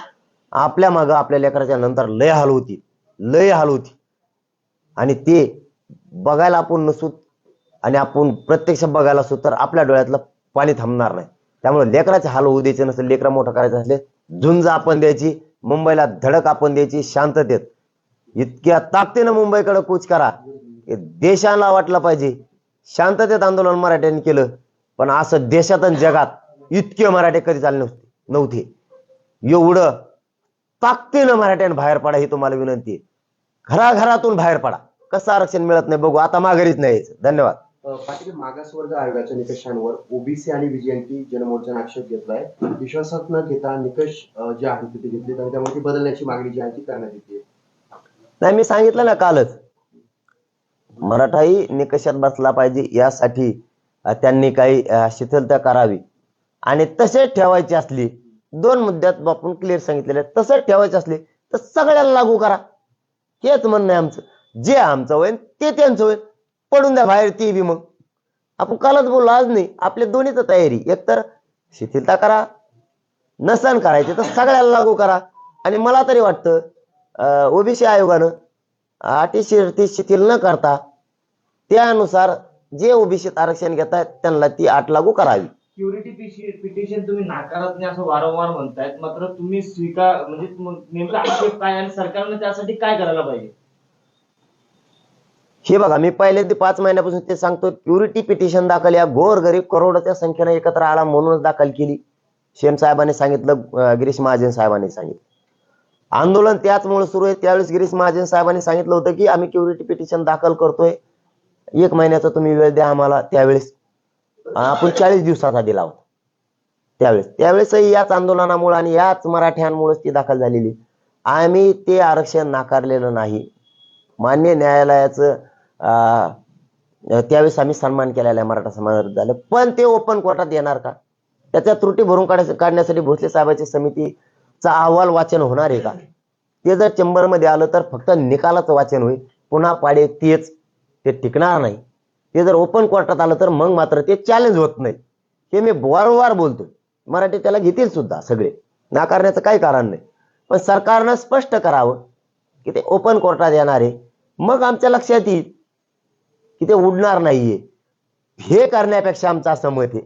S1: आपल्या मागं आपल्या लेकराच्या नंतर लय हाल होती, लय हाल होती. आणि ते बघायला आपण नसू आणि आपण प्रत्यक्ष बघायला असू तर आपल्या डोळ्यातलं पाणी थांबणार नाही. त्यामुळे लेकराचे हाल होऊ द्यायचे नसेल, लेकरा मोठं करायचं असले झुंज आपण द्यायची, मुंबईला धडक आपण द्यायची शांततेत. इतक्या ताकदीनं मुंबईकडे कूच करा की देशाला वाटलं पाहिजे. शांततेत आंदोलन मराठ्यांनी केलं, पण असं देशात आणि जगात इतके मराठे कधी चालले नव्हते. एवढं ताकदीनं मराठ्यांनी बाहेर पडा ही तुम्हाला विनंती आहे. घराघरातून बाहेर पडा. कसं आरक्षण मिळत नाही बघू, आता माघारीच नाही यायचं. धन्यवाद.
S4: पाटील, मागासवर्ग आयोगाच्या निकषांवर ओबीसी आणि विजयंती जनमोर्चाने आक्षेप घेतलाय. विश्वासात न घेता निकष जे आहेत ते घेतले आणि त्यामुळे बदलण्याची मागणी जी आहे ती करण्यात येते.
S1: नाही, मी सांगितलं ना कालच, मराठाही निकषात बसला पाहिजे यासाठी त्यांनी काही शिथिलता करावी. आणि तसेच ठेवायची असली, 2 मुद्द्यात आपण क्लिअर सांगितलेले, तसंच ठेवायचे असले तर सगळ्याला लागू करा. हेच म्हणणं आहे आमचं. जे आमचं होईल ते त्यांचं होईल. पडून द्या बाहेर ते बी. मग आपण कालच बोललो, आज नाही. आपल्या दोन्हीच तयारी. एकतर शिथिलता करा, नसन करायचे तर सगळ्याला लागू करा. आणि मला तरी वाटतं ओबीसी आयोगानं अटी शर्ती शिथिल न करता त्यानुसार जे ओबीसीत आरक्षण घेत आहेत त्यांना ती अट लागू करावी.
S3: सिक्युरिटी पिटिशन तुम्ही नाकारत नाही असं वारंवार म्हणतायत, मात्र तुम्ही स्वीकार म्हणजे नेमका आक्षेप काय आणि सरकारने त्यासाठी काय करायला पाहिजे?
S1: हे बघा, मी पहिले ते 5 महिन्यापासून ते सांगतो. प्युरिटी पिटिशन दाखल या गोरगरीब करोडच्या संख्येने एकत्र आला म्हणूनच दाखल केली. शेम साहेबांनी सांगितलं, गिरीश महाजन साहेबांनी सांगितलं. आंदोलन त्याचमुळे सुरू आहे. त्यावेळेस गिरीश महाजन साहेबांनी सांगितलं होतं की आम्ही प्युरिटी पिटिशन दाखल करतोय, 1 महिन्याचा तुम्ही वेळ द्या आम्हाला. त्यावेळेस आपण 40 दिवसाचा दिला होता. त्यावेळेस याच आंदोलनामुळे आणि याच मराठ्यांमुळेच ती दाखल झालेली. आम्ही ते आरक्षण नाकारलेलं नाही. मान्य न्यायालयाचं त्यावेळेस आम्ही सन्मान केलेला आहे मराठा समाजात झालं. पण ते ओपन कोर्टात येणार का? त्याच्या त्रुटी भरून काढण्यासाठी भोसले साहेबांची समितीचा अहवाल वाचन होणार आहे का? ते जर चेंबरमध्ये आलं तर फक्त निकालाचं वाचन होईल. पुन्हा पाडे तेच, ते टिकणार नाही. ते जर ओपन कोर्टात आलं तर मग मात्र ते चॅलेंज होत नाही. हे मी वारंवार बोलतो. मराठी त्याला घेतील सुद्धा सगळे, नाकारण्याचं काही कारण नाही. पण सरकारनं स्पष्ट करावं की ते ओपन कोर्टात येणार आहे. मग आमच्या लक्षात येईल की ते उडणार नाहीये. हे करण्यापेक्षा आमचं असं मत आहे,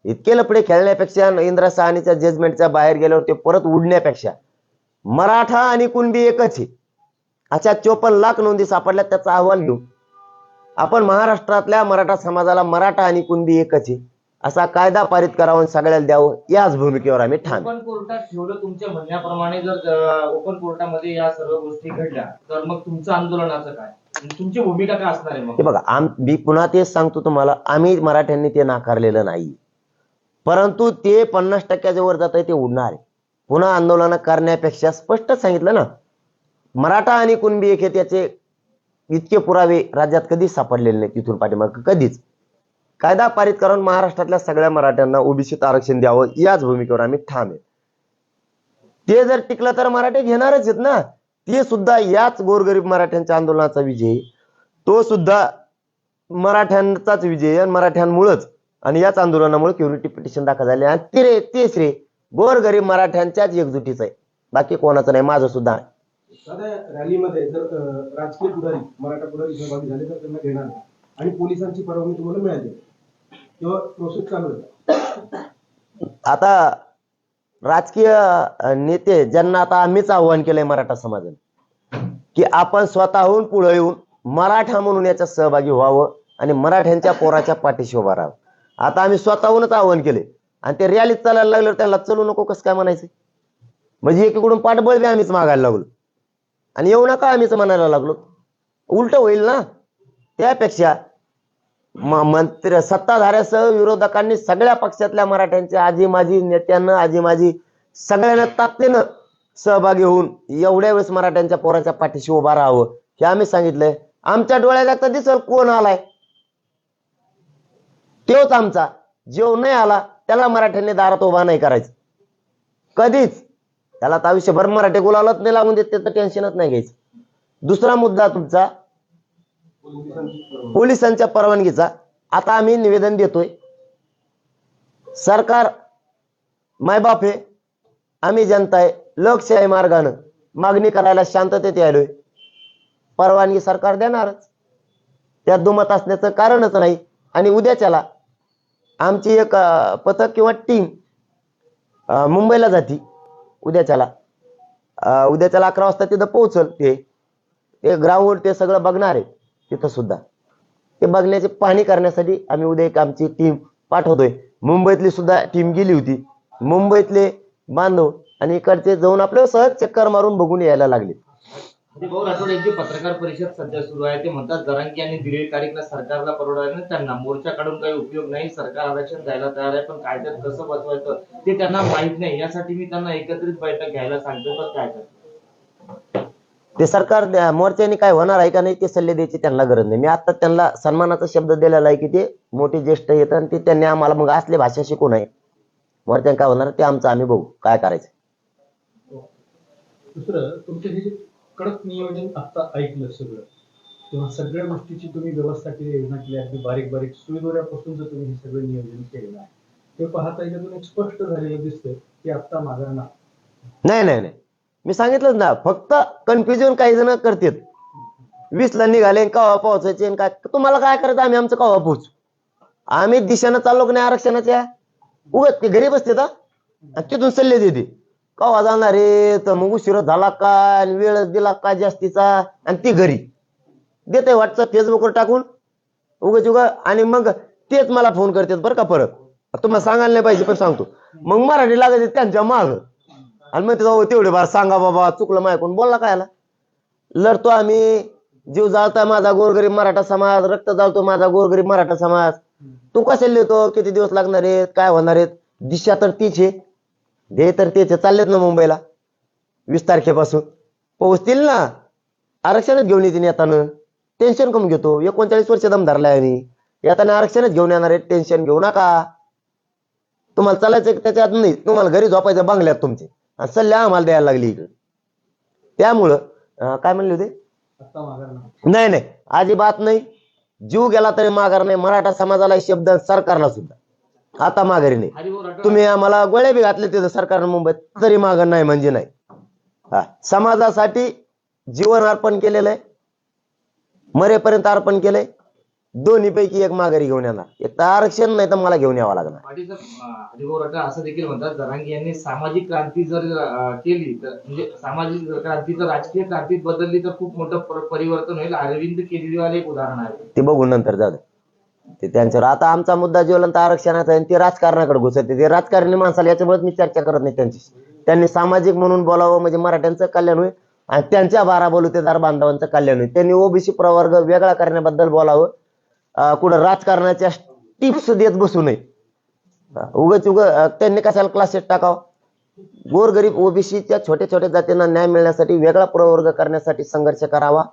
S1: इतके लपडे खेळण्यापेक्षा, इंदिरा साहनीच्या जजमेंटच्या बाहेर गेल्यावर ते परत उडण्यापेक्षा मराठा आणि कुणबी एकच आहे. अशा 54 लाख नोंदी सापडल्या. त्याचा अहवाल घेऊ आपण. महाराष्ट्रातल्या मराठा समाजाला मराठा आणि कुणबी एकच आहे असा कायदा पारित करावा आणि सगळ्याला द्यावं, याच भूमिकेवर आम्ही ठाम.
S3: ओपन कोर्टात ठेवलं तुमच्या म्हणण्याप्रमाणे, जर ओपन कोर्टामध्ये या सर्व गोष्टी घडल्या तर मग तुमचं आंदोलनाचं काय, तुमची भूमिका काय असणार आहे? मग
S1: हे बघा, मी पुन्हा तेच सांगतो तुम्हाला, आम्ही मराठ्यांनी ते नाकारलेलं नाही. परंतु ते 50% वर जात आहे, ते उडणार आहे. पुन्हा आंदोलन करण्यापेक्षा स्पष्ट सांगितलं ना, मराठा आणि कुणबी एक हे, त्याचे इतके पुरावे राज्यात कधीच सापडलेले नाही. तिथून पाठीमाग कधीच कायदा पारित करून महाराष्ट्रातल्या सगळ्या मराठ्यांना ओबीसीत आरक्षण द्यावं, याच भूमिकेवर आम्ही ठाम आहे. ते जर टिकलं तर मराठे घेणारच आहेत ना. ते सुद्धा याच गोरगरीब मराठ्यांच्या आंदोलनाचा विजय, तो सुद्धा मराठ्यांचाच विजय आणि मराठ्यांमुळेच आणि याच आंदोलनामुळे क्युरिटी पिटिशन दाखल झाले. आणि ते श्रेय गोरगरीब मराठ्यांच्याच एकजुटीचं आहे, बाकी कोणाचं नाही. माझं सुद्धा आहे.
S5: रॅलीमध्ये जर राजकीय पुढारी, मराठा पुढारी सहभागी झाले तर त्यांना घेणार नाही आणि पोलिसांची परवानगी तुम्हाला मिळाली किंवा प्रोसेस चालू आहे.
S1: आता राजकीय नेते ज्यांना आता आम्हीच आव्हान केलंय मराठा समाजाने की आपण स्वतःहून पुढे येऊन मराठा म्हणून याच्यात सहभागी व्हावं आणि मराठ्यांच्या पोराच्या पाठीशी उभा राहावं. आता आम्ही स्वतःहूनच आव्हान केले आणि ते रॅलीत चालायला लागलं त्यांना चलू नको कसं काय म्हणायचं. म्हणजे एकीकडून पाठबळ बी आम्हीच मागायला लागलो आणि येऊ नका आम्हीच म्हणायला लागलो. उलट होईल ना. त्यापेक्षा मंत्री सत्ताधाऱ्यासह विरोधकांनी सगळ्या पक्षातल्या मराठ्यांच्या आजी माजी नेत्यांना आजी माजी सगळ्यांना ताकदीनं सहभागी होऊन एवढ्या वेळेस मराठ्यांच्या पोराच्या पाठीशी उभा राहावं हे आम्ही सांगितलंय. आमच्या डोळ्यात आता दिसल कोण आलाय तोच आमचा. जो नाही आला त्याला मराठ्यांनी दारात उभा नाही करायचं कधीच. त्याला तर आयुष्यभर मराठी गुलालच नाही लागून देत त्याचं टेन्शनच नाही घ्यायचं. दुसरा मुद्दा तुमचा पोलिसांच्या परवानगीचा. आता आम्ही निवेदन देतोय. सरकार मायबाप आहे, आम्ही जनता आहे. लोकशाही मार्गानं मागणी करायला शांततेत आलोय. परवानगी सरकार देणारच, त्यात दुमत असण्याचं कारणच नाही. आणि उद्याच्याला आमची एक पथक किंवा टीम मुंबईला जाती. उद्याच्याला 11 वाजता तिथं पोहोचल. ते ग्राउंड ते सगळं बघणार आहे. तिथं सुद्धा ते बघण्याची पाहणी करण्यासाठी आम्ही उद्या एक आमची टीम पाठवतोय. मुंबईतली सुद्धा टीम गेली होती. मुंबईतले बांधव आणि इकडचे जाऊन आपलं सहज चक्कर मारून बघून यायला लागले.
S3: भाऊ राठोड यांची पत्रकार परिषद सध्या सुरू आहे. ते म्हणतात जरांगे यांनी दिलेली तारीखला सरकारला परवडायला नाही, त्यांना मोर्चा काढून काही उपयोग नाही. सरकार आरक्षण द्यायला तयार आहे पण कायद्यात कसं बसवायचं ते त्यांना माहित नाही. यासाठी मी त्यांना एकत्रित बैठक घ्यायला सांगतो. तर काय करतो
S1: ते सरकार मोर्चाने काय होणार आहे का नाही ते सल्ले द्यायची त्यांना गरज नाही. मी आता त्यांना सन्मानाचा शब्द दिलेला आहे की ते मोठे ज्येष्ठ येतात आणि ते त्यांनी आम्हाला मग असले भाषा शिकू नये. मोर्चाने काय होणार ते आमचं आम्ही बघू काय करायचं.
S2: दुसरं तुमचे हे जे कडक नियोजन आता ऐकलं सगळं तेव्हा सगळ्या गोष्टीची तुम्ही व्यवस्था केली, योजना केली, अगदी बारीक बारीक सुईदोऱ्यापासून जर तुम्ही हे सगळं नियोजन केलेलं आहे ते पाहता याच्यातून एक स्पष्ट झालेलं दिसतंय की आता माघार
S1: नाही नाही नाही. मी सांगितलंच ना, फक्त कन्फ्युजन काही जण करतात. 20ला निघाले कवा पोहोचायचे काय. तुम्हाला काय करायचं आम्ही आमचं कवा पोहोचू. आम्ही दिशेनं चाललो की नाही आरक्षणाच्या. उगत ते घरी बसते तिथून सल्ले देते कवा जाणार रे, तर मग उशीर झाला काय वेळ दिला काय जास्तीचा आणि ती घरी देते व्हॉट्सअप फेसबुकवर टाकून उगाच उगा. आणि मग तेच मला फोन करतात बरं का परत. तुम्हाला सांगायला नाही पाहिजे पण सांगतो. मग मराठी लागायचे त्यांच्या माग आणि मग तेवढे बार सांगा बाबा चुकलं माझ्याकडून बोलला काय. लढतो आम्ही, जीव जाळता माझा गोरगरीब मराठा समाज, रक्त जाळतो माझा गोरगरीब मराठा समाज. तू कशाला लिहितो, किती दिवस लागणार आहेत, काय होणार आहेत. दिशा तर तीच आहे, ध्येय तर तेच चाललेत ना. मुंबईला 20 तारखेपासून पोहोचतील ना. आरक्षणच घेऊन येतील येताना. टेन्शन कमी घेतो. 39 वर्ष दम धरलाय आम्ही. येताना आरक्षणच घेऊन येणार आहे. टेन्शन घेऊ नका. तुम्हाला चालायचं त्याच्यात नाही, तुम्हाला घरी झोपायचं बंगल्यात तुमचे आणि सल्ले आम्हाला द्यायला लागली इकडे. त्यामुळं काय म्हणले होते.
S2: आता माघार
S1: नाही नाही अजिबात नाही. जीव गेला तरी माघार नाही. मराठा समाजाला शब्द, सरकारला सुद्धा आता माघारी नाही.
S3: हरिभाऊ राठोड
S1: तुम्ही आम्हाला गोळ्या बी घातले तिथं सरकारनं मुंबईत तरी माघार नाही म्हणजे नाही. समाजासाठी जीवन अर्पण केलेलं आहे, मरेपर्यंत अर्पण केलंय. दोन्ही पैकी एक माघारी घेऊन येणार. एक तर आरक्षण नाही तर मला घेऊन यावं लागणार.
S3: पाटील हरिभाऊ राठोड असं देखील म्हणतात जरांगे यांनी सामाजिक क्रांती जर केली तर म्हणजे सामाजिक क्रांती जर राजकीय क्रांतीत बदलली तर खूप मोठं परिवर्तन होईल. अरविंद केजरीवाल एक उदाहरण आहे.
S1: ते बघू नंतर जाऊ ते त्यांच्यावर. आता आमचा मुद्दा ज्वलंत आरक्षणाचा आहे. ते राजकारणाकडे घुसते. ते राजकारणी माणसाला याच्यामुळे मी चर्चा करत नाही त्यांची. त्यांनी सामाजिक म्हणून बोलावं म्हणजे मराठ्यांचं कल्याण होईल आणि त्यांच्या 12 बलुतेदार बांधवांचं कल्याण होईल. त्यांनी ओबीसी प्रवर्ग वेगळा करण्याबद्दल बोलावं. कुठं राजकारणाच्या टिप्स देत बसू नये. उगच त्यांनी कशाला क्लासेस टाकावं. गोरगरीब ओबीसीच्या छोट्या छोट्या जातींना न्याय मिळण्यासाठी वेगळा प्रवर्ग करण्यासाठी संघर्ष करावा.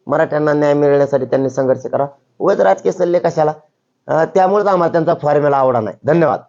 S1: मराठ्यांना न्याय मिळण्यासाठी त्यांनी संघर्ष करावा. उगाच राजकीय सल्ले कशाला. त्यामुळेच आम्हाला त्यांचा फॉर्म्युला आवडा नाही. धन्यवाद.